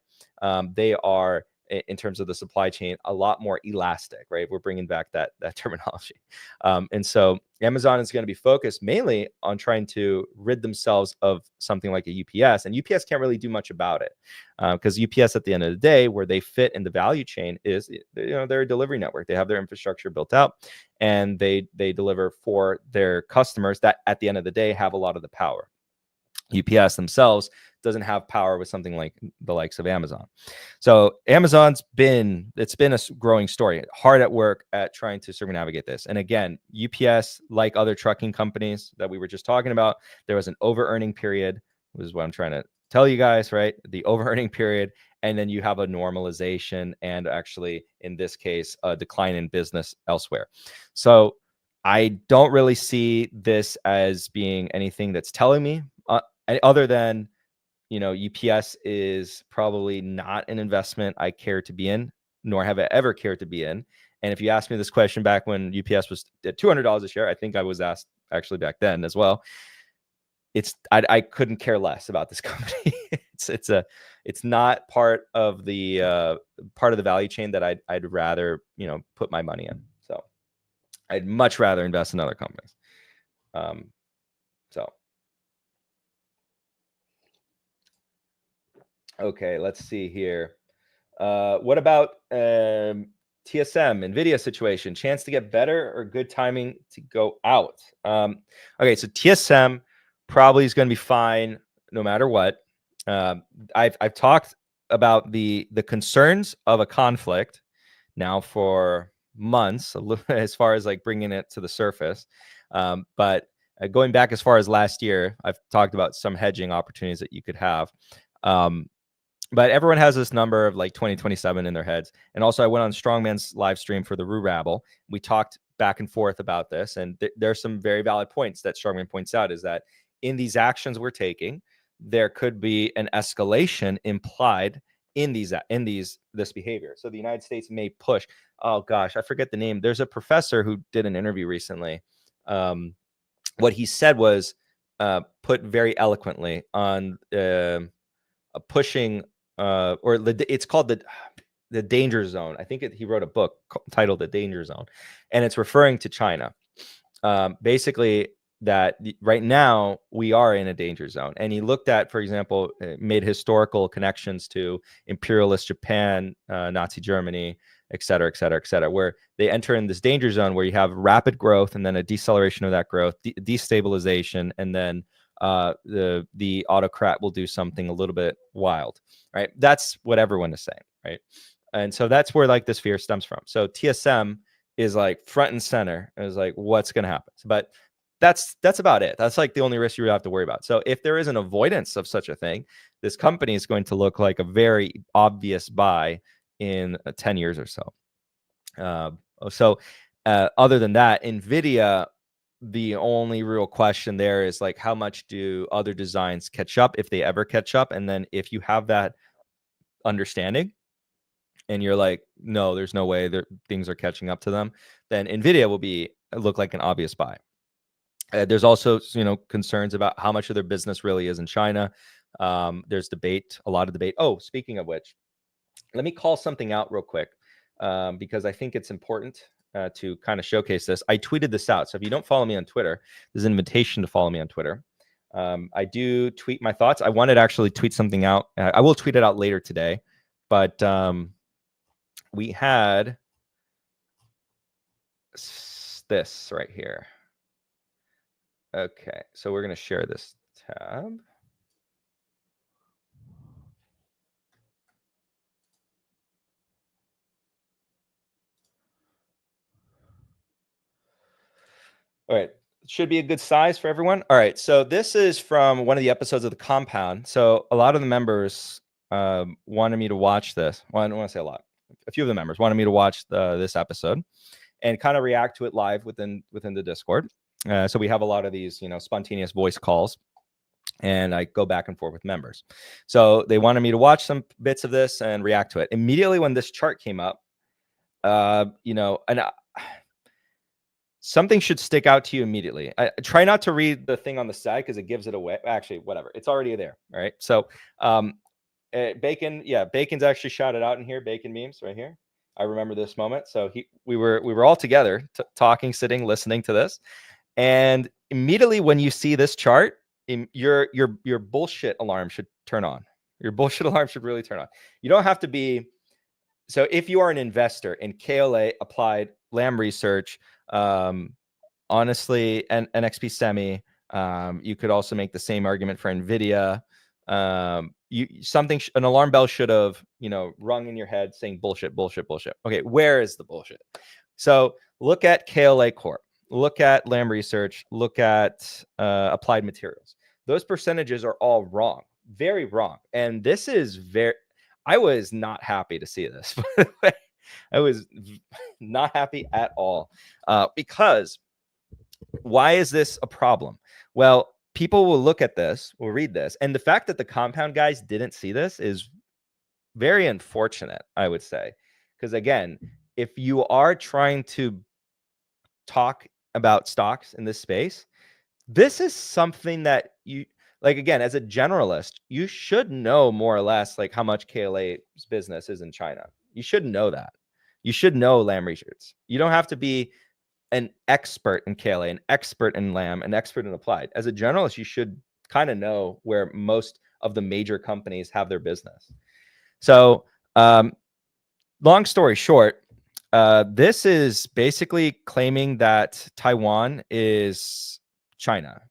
They are, in terms of the supply chain, a lot more elastic, right? We're bringing back that terminology. And so Amazon is going to be focused mainly on trying to rid themselves of something like a UPS, and UPS can't really do much about it, because UPS, at the end of the day, where they fit in the value chain is, they're a delivery network. They have their infrastructure built out, and they deliver for their customers that, at the end of the day, have a lot of the power. UPS themselves doesn't have power with something like the likes of Amazon. So Amazon's been a growing story, hard at work at trying to circumnavigate this. And again, UPS, like other trucking companies that we were just talking about, there was an over-earning period, which is what I'm trying to tell you guys, right? The over-earning period, and then you have a normalization, and actually, in this case, a decline in business elsewhere. So I don't really see this as being anything that's telling me, other than, UPS is probably not an investment I care to be in, nor have I ever cared to be in. And if you asked me this question back when UPS was at $200 a share, I think I was asked actually back then as well. I couldn't care less about this company. It's not part of the value chain that I'd rather put my money in. So I'd much rather invest in other companies. Okay, let's see here. What about TSM, NVIDIA situation? Chance to get better or good timing to go out? Okay, so TSM probably is going to be fine no matter what. I've talked about the concerns of a conflict now for months, as far as like bringing it to the surface. But going back as far as last year, I've talked about some hedging opportunities that you could have. But everyone has this number of like 2027 in their heads. And also, I went on Strongman's live stream for the Rue Rabble. We talked back and forth about this. And there's some very valid points that Strongman points out, is that in these actions we're taking, there could be an escalation implied in this behavior. So the United States may push. Oh, gosh, I forget the name. There's a professor who did an interview recently. What he said was put very eloquently on pushing, it's called the danger zone. I think he wrote a book titled The Danger Zone, and it's referring to China. Basically, that right now we are in a danger zone. And he looked at, for example, made historical connections to imperialist Japan, Nazi Germany, et cetera, et cetera, et cetera, where they enter in this danger zone where you have rapid growth and then a deceleration of that growth, destabilization, and then the autocrat will do something a little bit wild, right? That's what everyone is saying, right? And so that's where like this fear stems from. So TSM is like front and center. It was like, what's going to happen? But that's about it. That's like the only risk you have to worry about. So if there is an avoidance of such a thing, this company is going to look like a very obvious buy in 10 years or so. Other than that, NVIDIA, the only real question there is like, how much do other designs catch up, if they ever catch up? And then if you have that understanding and you're like, no, there's no way things are catching up to them, then NVIDIA will look like an obvious buy. There's also, concerns about how much of their business really is in China. There's a lot of debate. Oh, speaking of which, let me call something out real quick, because I think it's important to kind of showcase this. I tweeted this out. So if you don't follow me on Twitter, there's an invitation to follow me on Twitter. I do tweet my thoughts. I wanted to actually tweet something out. I will tweet it out later today, but we had this right here. Okay, so we're going to share this tab. All right, should be a good size for everyone. All right, so this is from one of the episodes of The Compound. So a lot of the members wanted me to watch this. Well, I don't want to say a lot. A few of the members wanted me to watch this episode and kind of react to it live within the Discord. So we have a lot of these, spontaneous voice calls, and I go back and forth with members. So they wanted me to watch some bits of this and react to it. Immediately when this chart came up, something should stick out to you immediately. I try not to read the thing on the side because it gives it away. Actually, whatever. It's already there. All right. So Bacon's actually shouted out in here. Bacon memes right here. I remember this moment. So we were all together talking, sitting, listening to this. And immediately when you see this chart, your bullshit alarm should turn on. Your bullshit alarm should really turn on. You don't have to be. So if you are an investor in KLA, Applied, Lam Research, honestly, and NXP Semi, you could also make the same argument for NVIDIA. An alarm bell should have, rung in your head saying bullshit, bullshit, bullshit. Okay, where is the bullshit? So look at KLA Corp. Look at Lam Research, look at Applied Materials. Those percentages are all wrong, very wrong. And this is I was not happy to see this. I was not happy at all, because why is this a problem? Well, people will look at this, will read this, and the fact that the Compound guys didn't see this is very unfortunate, I would say. Because again, if you are trying to talk about stocks in this space, this is something that you like. Again, as a generalist, you should know more or less like how much KLA's business is in China. You should know that. You should know Lam Research. You don't have to be an expert in KLA, an expert in Lam, an expert in Applied. As a generalist, you should kind of know where most of the major companies have their business. So, long story short, this is basically claiming that Taiwan is China,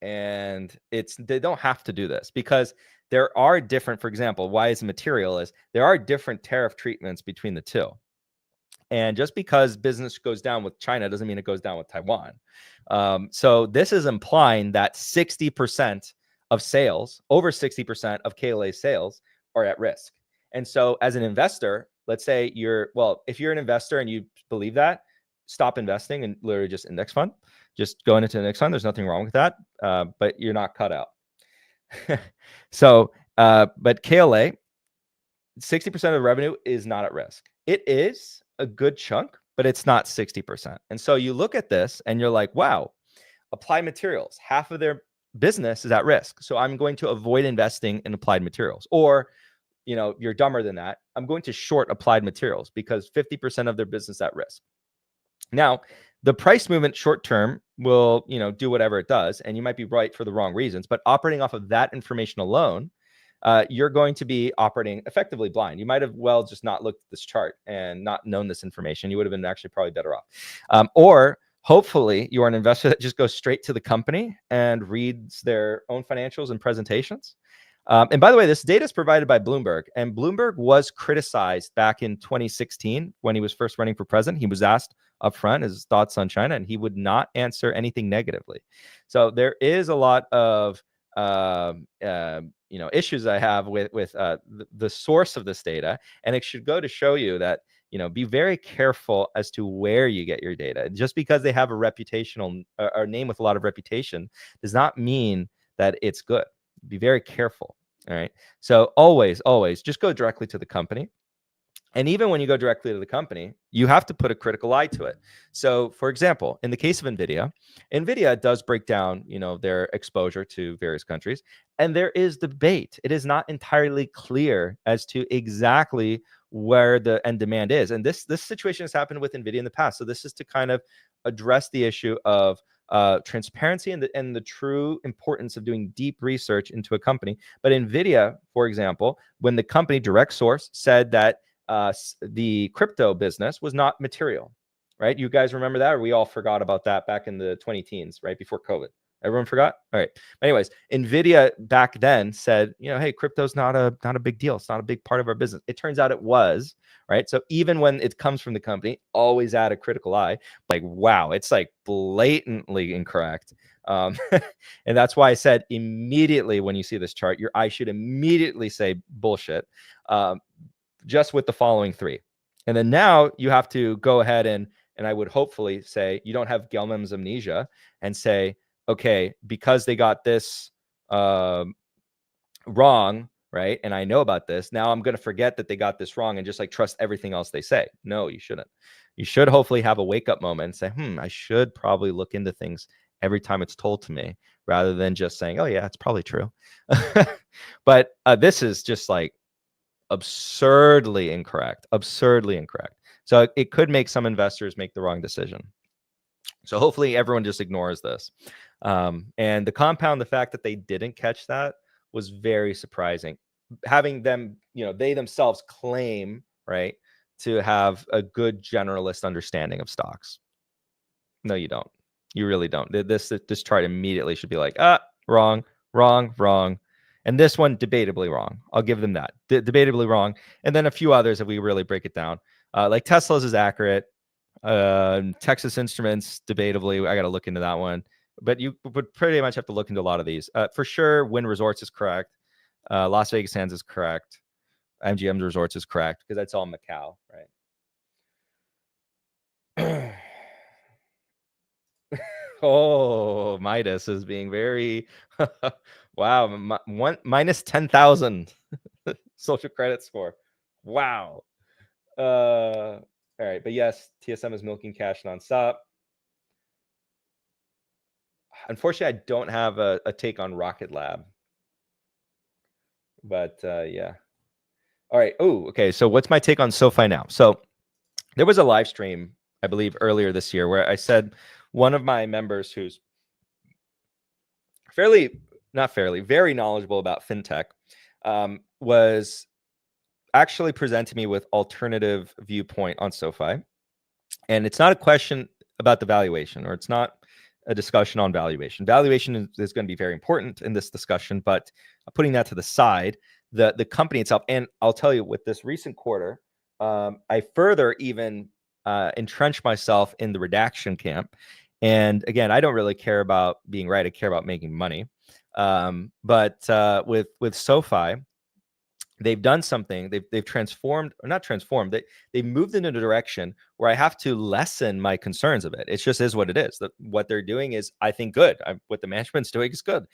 and they don't have to do this because there are different. For example, why is material is there are different tariff treatments between the two, and just because business goes down with China doesn't mean it goes down with Taiwan. So this is implying that 60% of sales, over 60% of KLA sales, are at risk. And so as an investor, let's say if you're an investor and you believe that, stop investing and literally just index fund. Just going into an index fund. There's nothing wrong with that, but you're not cut out. But KLA, 60% of the revenue is not at risk. It is a good chunk, but it's not 60%. And so you look at this and you're like, wow, Applied Materials, half of their business is at risk. So I'm going to avoid investing in Applied Materials. Or you're dumber than that. I'm going to short Applied Materials because 50% of their business at risk. Now, the price movement short term will, do whatever it does, and you might be right for the wrong reasons. But operating off of that information alone, you're going to be operating effectively blind. You might have just not looked at this chart and not known this information. You would have been actually probably better off. Or Hopefully, you are an investor that just goes straight to the company and reads their own financials and presentations. And by the way, this data is provided by Bloomberg, and Bloomberg was criticized back in 2016 when he was first running for president. He was asked upfront his thoughts on China, and he would not answer anything negatively. So there is a lot of issues I have with the source of this data, and it should go to show you that be very careful as to where you get your data. Just because they have a reputational or name with a lot of reputation does not mean that it's good. Be very careful. All right. So always just go directly to the company. And even when you go directly to the company, you have to put a critical eye to it. So, for example, in the case of NVIDIA does break down, their exposure to various countries, and there is debate. It is not entirely clear as to exactly where the end demand is. And this situation has happened with NVIDIA in the past. So this is to kind of address the issue of transparency and the true importance of doing deep research into a company. But NVIDIA, for example, when the company Direct Source said that the crypto business was not material, right? You guys remember that, or we all forgot about that back in the 2010s, right before COVID? Everyone forgot? All right. But anyways, NVIDIA back then said, hey, crypto's not a big deal. It's not a big part of our business. It turns out it was, right? So even when it comes from the company, always add a critical eye. Like, wow, it's like blatantly incorrect. And that's why I said immediately when you see this chart, your eye should immediately say bullshit. Just with the following three. And then now you have to go ahead and I would hopefully say you don't have Gelman's amnesia and say, okay, because they got this wrong, right? And I know about this. Now I'm going to forget that they got this wrong and just like trust everything else they say. No, you shouldn't. You should hopefully have a wake up moment and say, I should probably look into things every time it's told to me, rather than just saying, oh yeah, it's probably true. But this is just like absurdly incorrect. So it could make some investors make the wrong decision. So hopefully everyone just ignores this. And the fact that they didn't catch that was very surprising. Having them, they themselves claim, right, to have a good generalist understanding of stocks. No, you don't. You really don't. This chart immediately should be like, wrong. And this one, debatably wrong. I'll give them that. Debatably wrong. And then a few others if we really break it down. Like Tesla's is accurate. Texas Instruments, debatably, I got to look into that one. But you would pretty much have to look into a lot of these. For sure, Wynn Resorts is correct. Las Vegas Sands is correct. MGM Resorts is correct because that's all Macau, right? Oh, Midas is being very wow. Minus 10,000 social credit score. Wow. All right, but yes, TSM is milking cash nonstop. Unfortunately, I don't have a take on Rocket Lab, but yeah. All right. Oh, okay. So what's my take on SoFi now? So there was a live stream, I believe, earlier this year where I said one of my members who's very knowledgeable about fintech, was actually presenting me with alternative viewpoint on SoFi. And it's not a question about the valuation, or it's not a discussion on valuation. Valuation is going to be very important in this discussion, but putting that to the side, the company itself, and I'll tell you with this recent quarter, I further even entrenched myself in the redaction camp. And again, I don't really care about being right. I care about making money. But with SoFi, they've done something. They've transformed, or not transformed. They've moved in a direction where I have to lessen my concerns of it. It just is what it is. What they're doing is, I think, good. What the management's doing is good.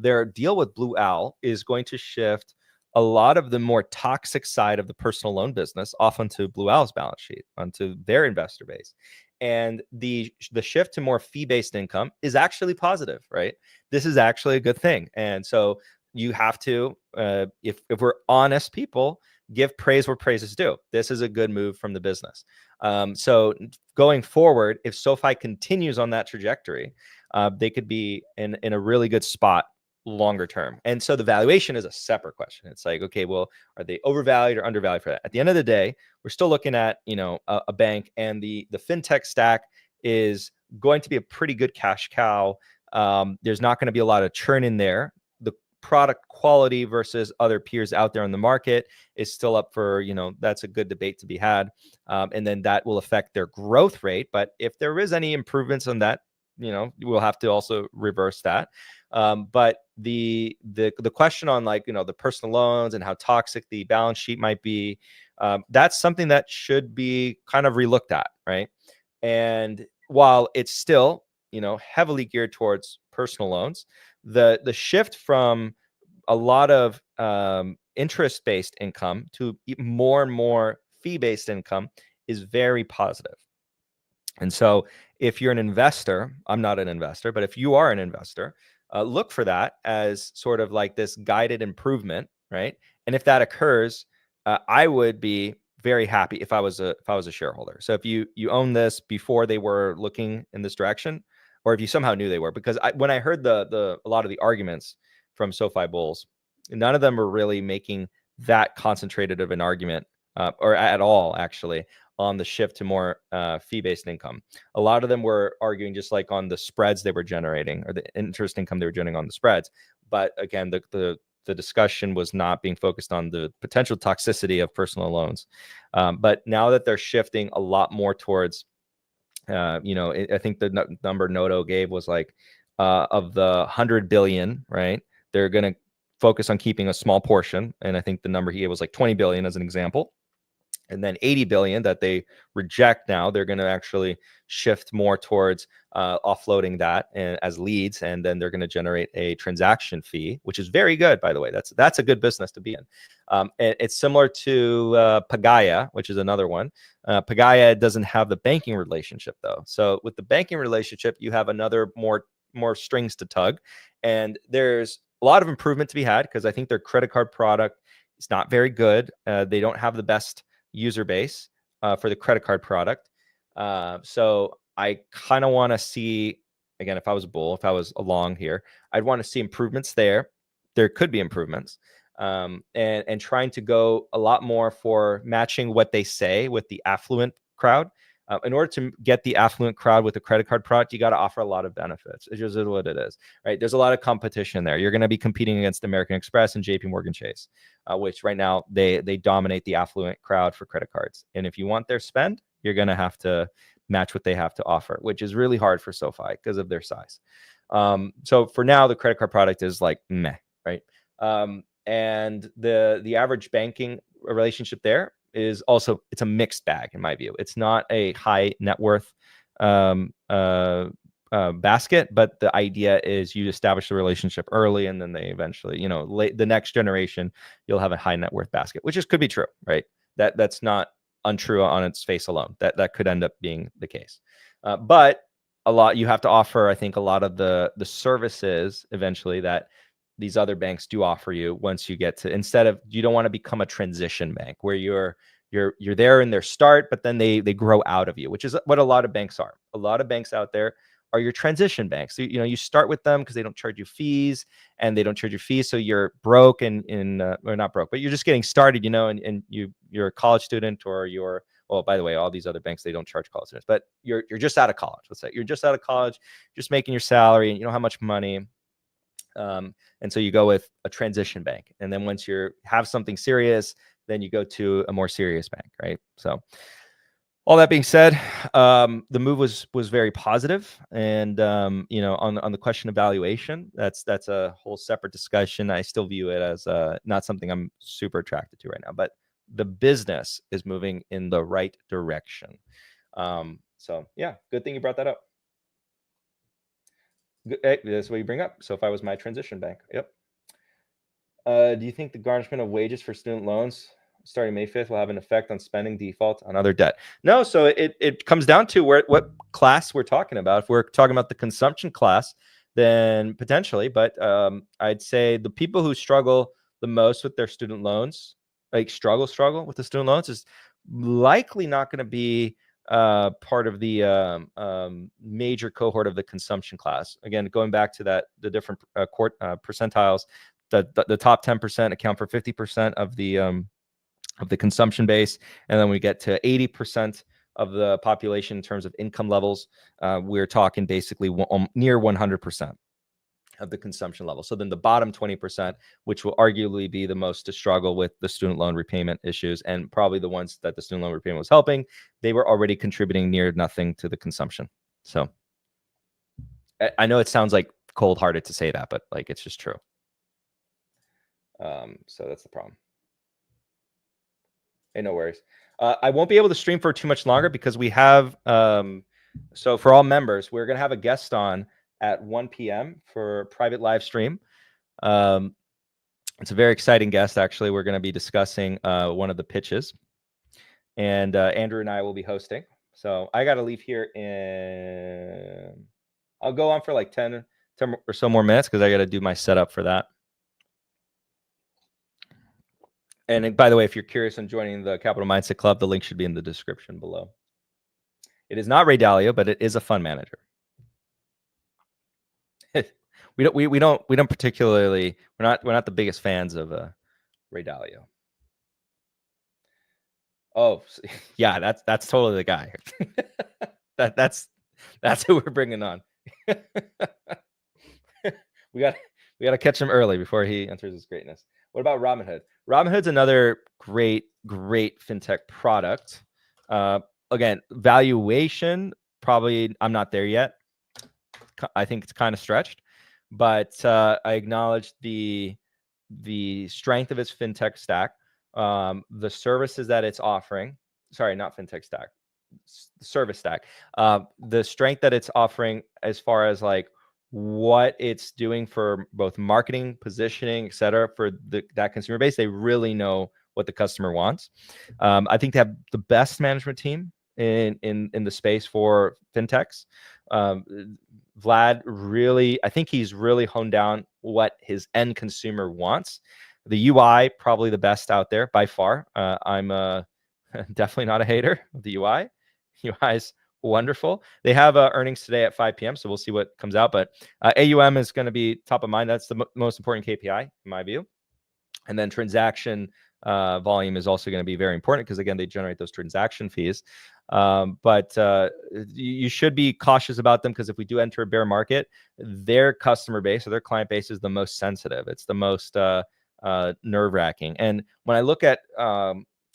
Their deal with Blue Owl is going to shift a lot of the more toxic side of the personal loan business off onto Blue Owl's balance sheet, onto their investor base. And the shift to more fee-based income is actually positive, right? This is actually a good thing. And so you have to, if we're honest people, give praise where praise is due. This is a good move from the business. So going forward, if SoFi continues on that trajectory, they could be in a really good spot longer term. And so the valuation is a separate question. It's like, okay, well, are they overvalued or undervalued for that? At the end of the day, we're still looking at, a bank, and the fintech stack is going to be a pretty good cash cow. There's not going to be a lot of churn in there. The product quality versus other peers out there in the market is still up for, that's a good debate to be had. And then that will affect their growth rate. But if there is any improvements on that, we'll have to also reverse that. But the question on the personal loans and how toxic the balance sheet might be, that's something that should be kind of relooked at, right? And while it's still, heavily geared towards personal loans, the shift from a lot of interest-based income to more and more fee-based income is very positive. And so if you're an investor, I'm not an investor, but if you are an investor, look for that as sort of like this guided improvement, right? And if that occurs, I would be very happy if I was a shareholder. So if you own this before they were looking in this direction, or if you somehow knew they were, because when I heard a lot of the arguments from SoFi Bulls, none of them were really making that concentrated of an argument, or at all actually, on the shift to more fee-based income. A lot of them were arguing just like on the spreads they were generating, or the interest income they were generating on the spreads. But again, the discussion was not being focused on the potential toxicity of personal loans. But now that they're shifting a lot more towards, I think the number Noto gave was like of the 100 billion, right? They're going to focus on keeping a small portion. And I think the number he gave was like 20 billion as an example. And then 80 billion that they reject now, they're going to actually shift more towards offloading that as leads, and then they're going to generate a transaction fee, which is very good, by the way. That's a good business to be in. And it's similar to Pagaya, which is another one. Pagaya doesn't have the banking relationship though. So with the banking relationship, you have another more strings to tug, and there's a lot of improvement to be had because I think their credit card product is not very good. They don't have the best user base for the credit card product. So I kind of want to see, again, if I was a bull, if I was along here, I'd want to see improvements there. There could be improvements, and trying to go a lot more for matching what they say with the affluent crowd. In order to get the affluent crowd with a credit card product, you got to offer a lot of benefits. It just is what it is, right? There's a lot of competition there. You're going to be competing against American Express and JP Morgan Chase, which right now they dominate the affluent crowd for credit cards. And if you want their spend, you're going to have to match what they have to offer, which is really hard for SoFi because of their size. So for now, the credit card product is like meh, right? And the average banking relationship there is also, it's a mixed bag in my view. It's not a high net worth basket, but the idea is you establish the relationship early, and then they eventually, the next generation, you'll have a high net worth basket, which could be true, right? That's not untrue on its face alone. That could end up being the case. But you have to offer, I think, a lot of the services eventually that these other banks do offer you once you get to, you don't want to become a transition bank where you're there in their start, but then they grow out of you, which is what a lot of banks are. A lot of banks out there are your transition banks. So, you start with them because they don't charge you fees, so you're broke or not broke, but you're just getting started, and you're a college student, or well, by the way, all these other banks, they don't charge college students, but you're just out of college. Let's say you're just out of college, just making your salary, and you don't have much money. And so you go with a transition bank. And then once you have something serious, then you go to a more serious bank, right? So all that being said, the move was very positive. And, on the question of valuation, that's a whole separate discussion. I still view it as not something I'm super attracted to right now, but the business is moving in the right direction. So yeah, good thing you brought that up. That's what you bring up. So if I was my transition bank, yep. Do you think the garnishment of wages for student loans starting May 5th will have an effect on spending default on other debt? No. So it comes down to what class we're talking about. If we're talking about the consumption class, then potentially. But I'd say the people who struggle the most with their student loans, like struggle with the student loans, is likely not going to be part of the major cohort of the consumption class. Again, going back to the different percentiles, the top 10% account for 50% of the consumption base, and then we get to 80% of the population in terms of income levels, we're talking basically near 100% of the consumption level. So then the bottom 20%, which will arguably be the most to struggle with the student loan repayment issues, and probably the ones that the student loan repayment was helping, they were already contributing near nothing to the consumption. So I know it sounds like cold-hearted to say that, but like it's just true. So that's the problem. Hey, no worries. I won't be able to stream for too much longer because we have, so for all members, we're going to have a guest on at 1 p.m. for a private live stream. It's a very exciting guest, actually. We're going to be discussing one of the pitches. And Andrew and I will be hosting. So I got to leave here in... I'll go on for like 10 or so more minutes because I got to do my setup for that. And by the way, if you're curious on joining the Capital Mindset Club, the link should be in the description below. It is not Ray Dalio, but it is a fund manager. we don't particularly, we're not the biggest fans of Ray Dalio. Oh yeah, that's totally the guy. that's who we're bringing on. we got to catch him early before he enters his greatness. What about Robinhood? Robinhood's another great fintech product. Again, valuation, probably I'm not there yet. I think it's kind of stretched, but I acknowledge the strength of its fintech stack, the services that it's offering. Sorry, not fintech stack, service stack. The strength that it's offering as far as like what it's doing for both marketing, positioning, et cetera, for that consumer base. They really know what the customer wants. I think they have the best management team in the space for fintechs. Vlad really, I think he's really honed down what his end consumer wants. The UI, probably the best out there by far. I'm definitely not a hater of the UI. UI is wonderful. They have earnings today at 5 p.m. So we'll see what comes out, but AUM is going to be top of mind. That's the most important KPI in my view. And then transaction volume is also going to be very important because again, they generate those transaction fees. But you should be cautious about them because if we do enter a bear market, their customer base or their client base is the most sensitive. It's the most nerve-wracking. And when I look at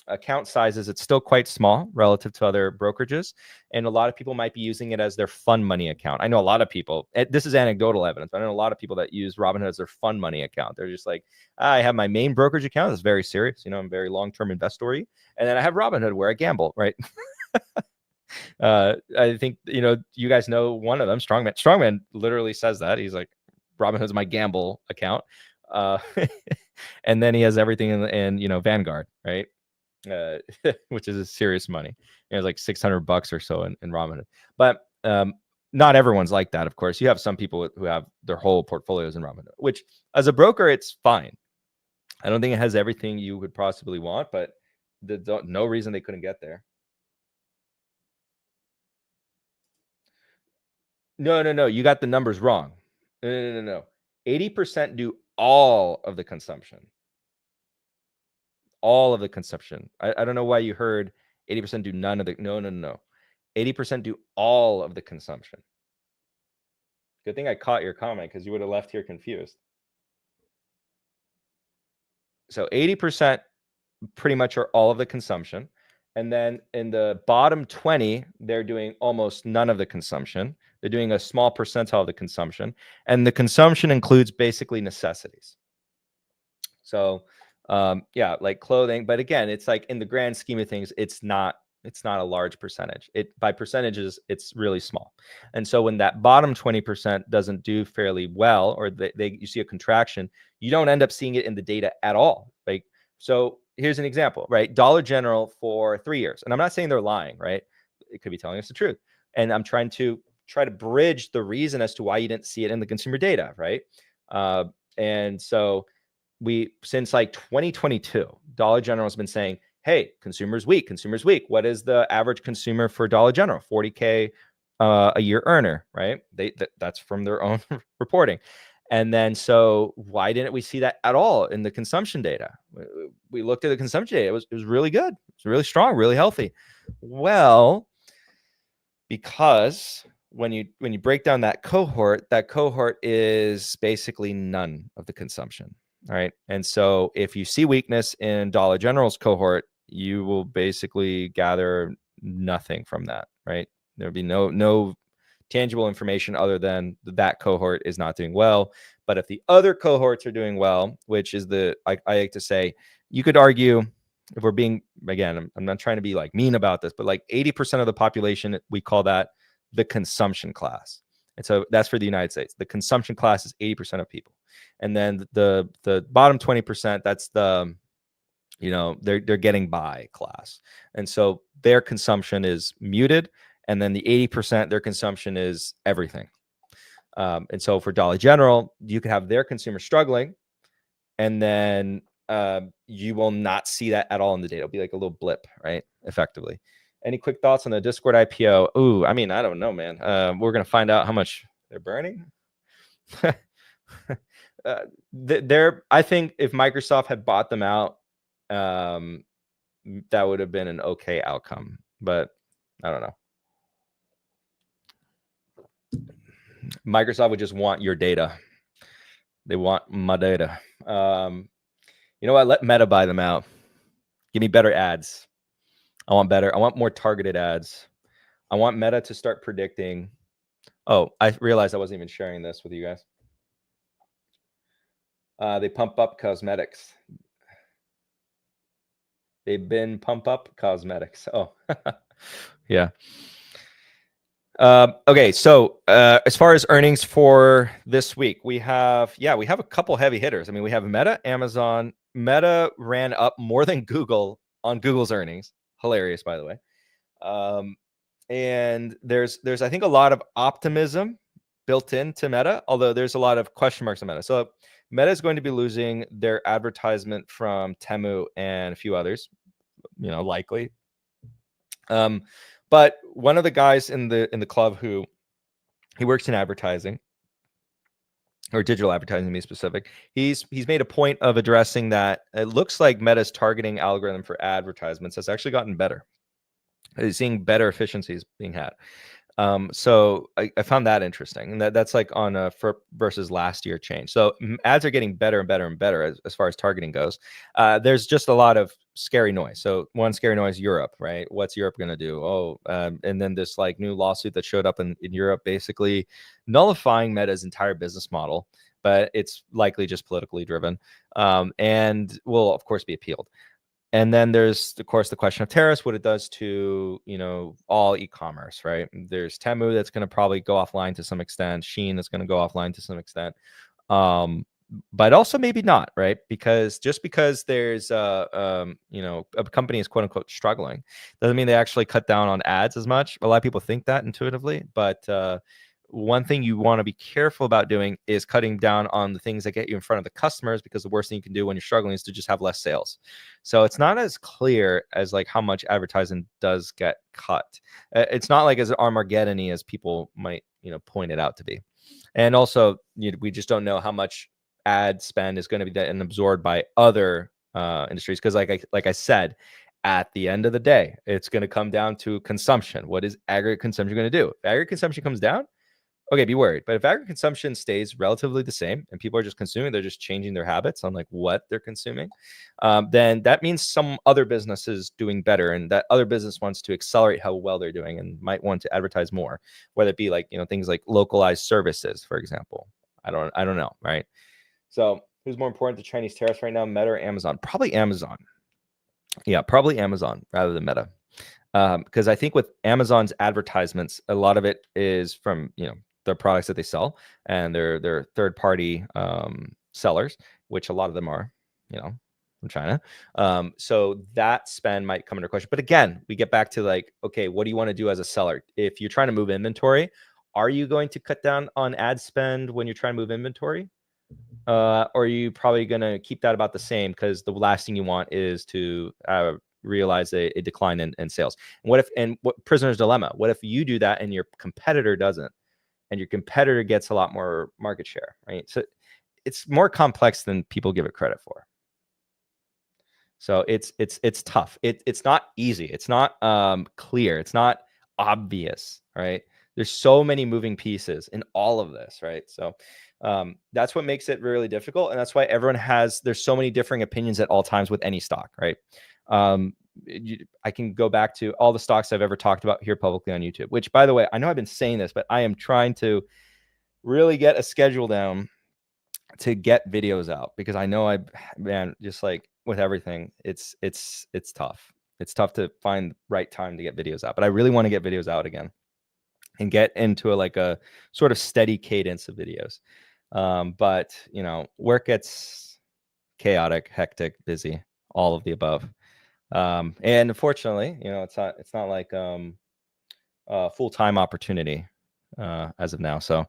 account sizes, it's still quite small relative to other brokerages. And a lot of people might be using it as their fund money account. I know a lot of people, this is anecdotal evidence, but I know a lot of people that use Robinhood as their fund money account. They're just like, I have my main brokerage account. That's very serious. You know, I'm very long-term investor-y. And then I have Robinhood where I gamble, right? I think, you know, you guys know one of them, Strongman. Strongman literally says that. He's like, Robinhood's my gamble account. And then he has everything in you know, Vanguard, right? Which is serious money. It was like $600 or so in Robinhood. But not everyone's like that, of course. You have some people who have their whole portfolios in Robinhood, which as a broker, it's fine. I don't think it has everything you would possibly want, but no reason they couldn't get there. No. You got the numbers wrong. No. 80% do all of the consumption. All of the consumption. I don't know why you heard 80% do none of the, no. 80% do all of the consumption. Good thing I caught your comment because you would have left here confused. So 80% pretty much are all of the consumption. And then in the bottom 20, they're doing almost none of the consumption. They're doing a small percentile of the consumption. And the consumption includes basically necessities. So yeah, like clothing. But again, it's like in the grand scheme of things, it's not a large percentage. By percentages, it's really small. And so when that bottom 20% doesn't do fairly well, or you see a contraction, you don't end up seeing it in the data at all. Like, so here's an example, right? Dollar General for 3 years. And I'm not saying they're lying, right? It could be telling us the truth. And I'm trying to bridge the reason as to why you didn't see it in the consumer data, right? And so since like 2022, Dollar General has been saying, hey, consumer's weak. What is the average consumer for Dollar General? 40K a year earner, right? That's from their own reporting. And then, so why didn't we see that at all in the consumption data? We looked at the consumption data. It was really good. It's really strong, really healthy. Well, because when you break down that cohort is basically none of the consumption, right? And so if you see weakness in Dollar General's cohort, you will basically gather nothing from that, right? There'll be no tangible information other than that cohort is not doing well. But if the other cohorts are doing well, which is I like to say, you could argue, if we're being, again, I'm not trying to be like mean about this, but like 80% of the population, we call that the consumption class. And so that's for the United States. The consumption class is 80% of people. And then the bottom 20%, that's the, they're getting by class. And so their consumption is muted. And then the 80%, their consumption is everything. And so for Dollar General, you could have their consumer struggling, and then you will not see that at all in the data. It'll be like a little blip, right? Effectively. Any quick thoughts on the Discord IPO? Ooh, I mean, I don't know, man. We're going to find out how much they're burning. I think if Microsoft had bought them out, that would have been an okay outcome, but I don't know. Microsoft would just want your data. They want my data. You know what? Let Meta buy them out. Give me better ads. I want more targeted ads. I want Meta to start predicting. Oh, I realized I wasn't even sharing this with you guys. They pump up cosmetics. They've been pump up cosmetics. Oh, yeah. Okay, so as far as earnings for this week, we have a couple heavy hitters. I mean, we have Meta, Amazon. Meta ran up more than Google on Google's earnings. Hilarious, by the way. And there's I think a lot of optimism built into Meta, although there's a lot of question marks on Meta. So Meta is going to be losing their advertisement from Temu and a few others, likely. But one of the guys in the club he works in advertising, or digital advertising to be specific, he's made a point of addressing that it looks like Meta's targeting algorithm for advertisements has actually gotten better. He's seeing better efficiencies being had. So I found that interesting, and that's like on a versus last year change. So ads are getting better and better and better as far as targeting goes. There's just a lot of scary noise. So one scary noise, Europe, right? What's Europe going to do? Oh, and then this like new lawsuit that showed up in Europe, basically nullifying Meta's entire business model, but it's likely just politically driven, and will of course be appealed. And then there's, of course, the question of tariffs, what it does to, all e-commerce, right? There's Temu that's going to probably go offline to some extent. Shein that's going to go offline to some extent. But also maybe not, right? Because just because there's, a company is quote unquote struggling, doesn't mean they actually cut down on ads as much. A lot of people think that intuitively, but one thing you want to be careful about doing is cutting down on the things that get you in front of the customers, because the worst thing you can do when you're struggling is to just have less sales. So it's not as clear as like how much advertising does get cut. It's not like as Armageddon-y as people might, point it out to be. And also, we just don't know how much ad spend is going to be then absorbed by other industries. Because like I said, at the end of the day, it's going to come down to consumption. What is aggregate consumption going to do? If aggregate consumption comes down, okay, be worried. But if aggregate consumption stays relatively the same and people are just consuming, they're just changing their habits on like what they're consuming, then that means some other business is doing better, and that other business wants to accelerate how well they're doing and might want to advertise more, whether it be like, things like localized services, for example. I don't know, right? So who's more important to Chinese tariffs right now, Meta or Amazon? Probably Amazon. Yeah, probably Amazon rather than Meta. Because I think with Amazon's advertisements, a lot of it is from, their products that they sell, and they're third-party sellers, which a lot of them are, from China. So that spend might come into question. But again, we get back to like, okay, what do you want to do as a seller? If you're trying to move inventory, are you going to cut down on ad spend when you're trying to move inventory? Or are you probably going to keep that about the same, because the last thing you want is to realize a decline in sales? And what prisoner's dilemma? What if you do that and your competitor doesn't? And your competitor gets a lot more market share, right? So it's more complex than people give it credit for. So it's tough. It's not easy. It's not clear. It's not obvious, right? There's so many moving pieces in all of this, right? So that's what makes it really difficult. And that's why there's so many differing opinions at all times with any stock, right? I can go back to all the stocks I've ever talked about here publicly on YouTube, which, by the way, I know I've been saying this, but I am trying to really get a schedule down to get videos out, because I know man, just like with everything, it's tough. It's tough to find the right time to get videos out, but I really want to get videos out again and get into a sort of steady cadence of videos. But work gets chaotic, hectic, busy, all of the above. And unfortunately, it's not like a full-time opportunity as of now. So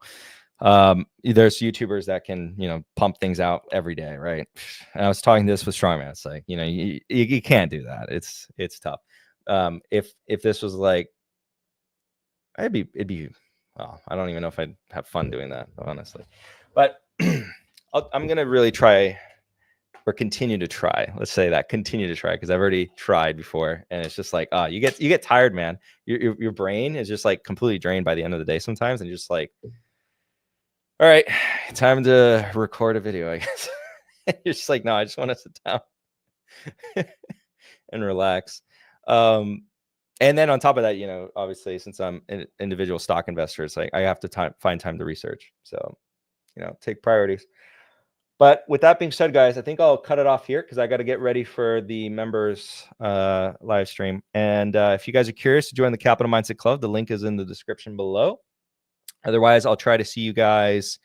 there's YouTubers that can pump things out every day, right? And I was talking this with Strongman. It's like you can't do that. It's tough. If this was like, it'd be well, I don't even know if I'd have fun doing that, honestly. But I'm gonna really try, or continue to try. Let's say that, continue to try, because I've already tried before, and it's just like, you get tired, man. Your brain is just like completely drained by the end of the day sometimes, and you're just like, all right, time to record a video, I guess. You're just like, no, I just want to sit down and relax. And then on top of that, obviously, since I'm an individual stock investor, it's like I have to find time to research. So, take priorities. But with that being said, guys, I think I'll cut it off here, because I got to get ready for the members live stream. And if you guys are curious to join the Capital Mindset Club, the link is in the description below. Otherwise, I'll try to see you guys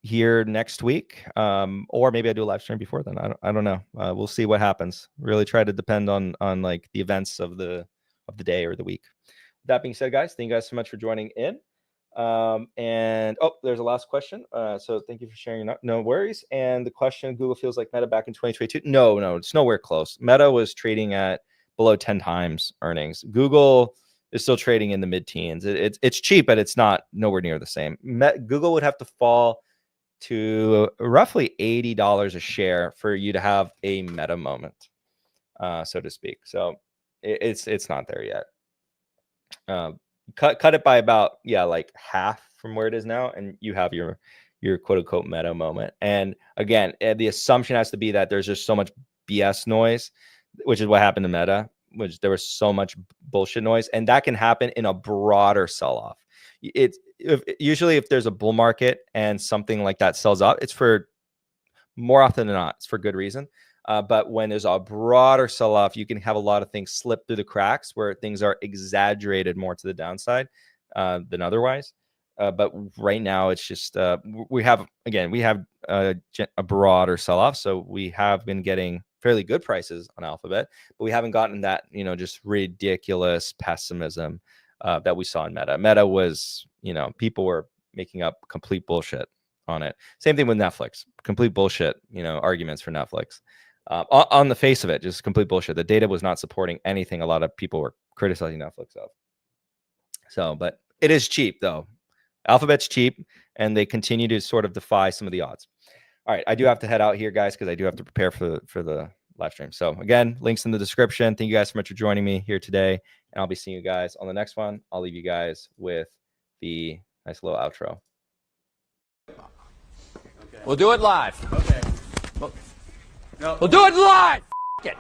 here next week, or maybe I do a live stream before then. I don't know. We'll see what happens. Really try to depend on like the events of the day or the week. That being said, guys, thank you guys so much for joining in. And there's a last question. So thank you for sharing. No worries. And the question: Google feels like Meta back in 2022? No, it's nowhere close. Meta was trading at below 10 times earnings. Google is still trading in the mid-teens. It's cheap, but it's nowhere near the same. Google would have to fall to roughly $80 a share for you to have a Meta moment, so to speak. So it's not there yet. Cut it by about like half from where it is now, and you have your quote unquote Meta moment. And again, the assumption has to be that there's just so much BS noise, which is what happened to Meta, which there was so much bullshit noise, and that can happen in a broader sell-off. Usually if there's a bull market and something like that sells out, it's for, more often than not, it's for good reason. But when there's a broader sell-off, you can have a lot of things slip through the cracks where things are exaggerated more to the downside than otherwise. But right now, it's just we have a broader sell-off, so we have been getting fairly good prices on Alphabet, but we haven't gotten that just ridiculous pessimism that we saw in Meta. Meta was people were making up complete bullshit on it. Same thing with Netflix, complete bullshit arguments for Netflix. On the face of it, just complete bullshit. The data was not supporting anything a lot of people were criticizing Netflix of. So, but it is cheap though. Alphabet's cheap, and they continue to sort of defy some of the odds. All right, I do have to head out here, guys, because I do have to prepare for the live stream. So again, links in the description. Thank you guys so much for joining me here today, and I'll be seeing you guys on the next one. I'll leave you guys with the nice little outro. Okay. We'll do it live. Okay. We'll do it live. F it.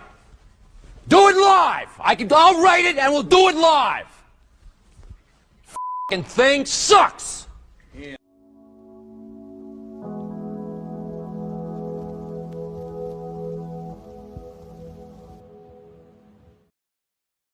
Do it live. I'll write it and we'll do it live. F***ing thing sucks.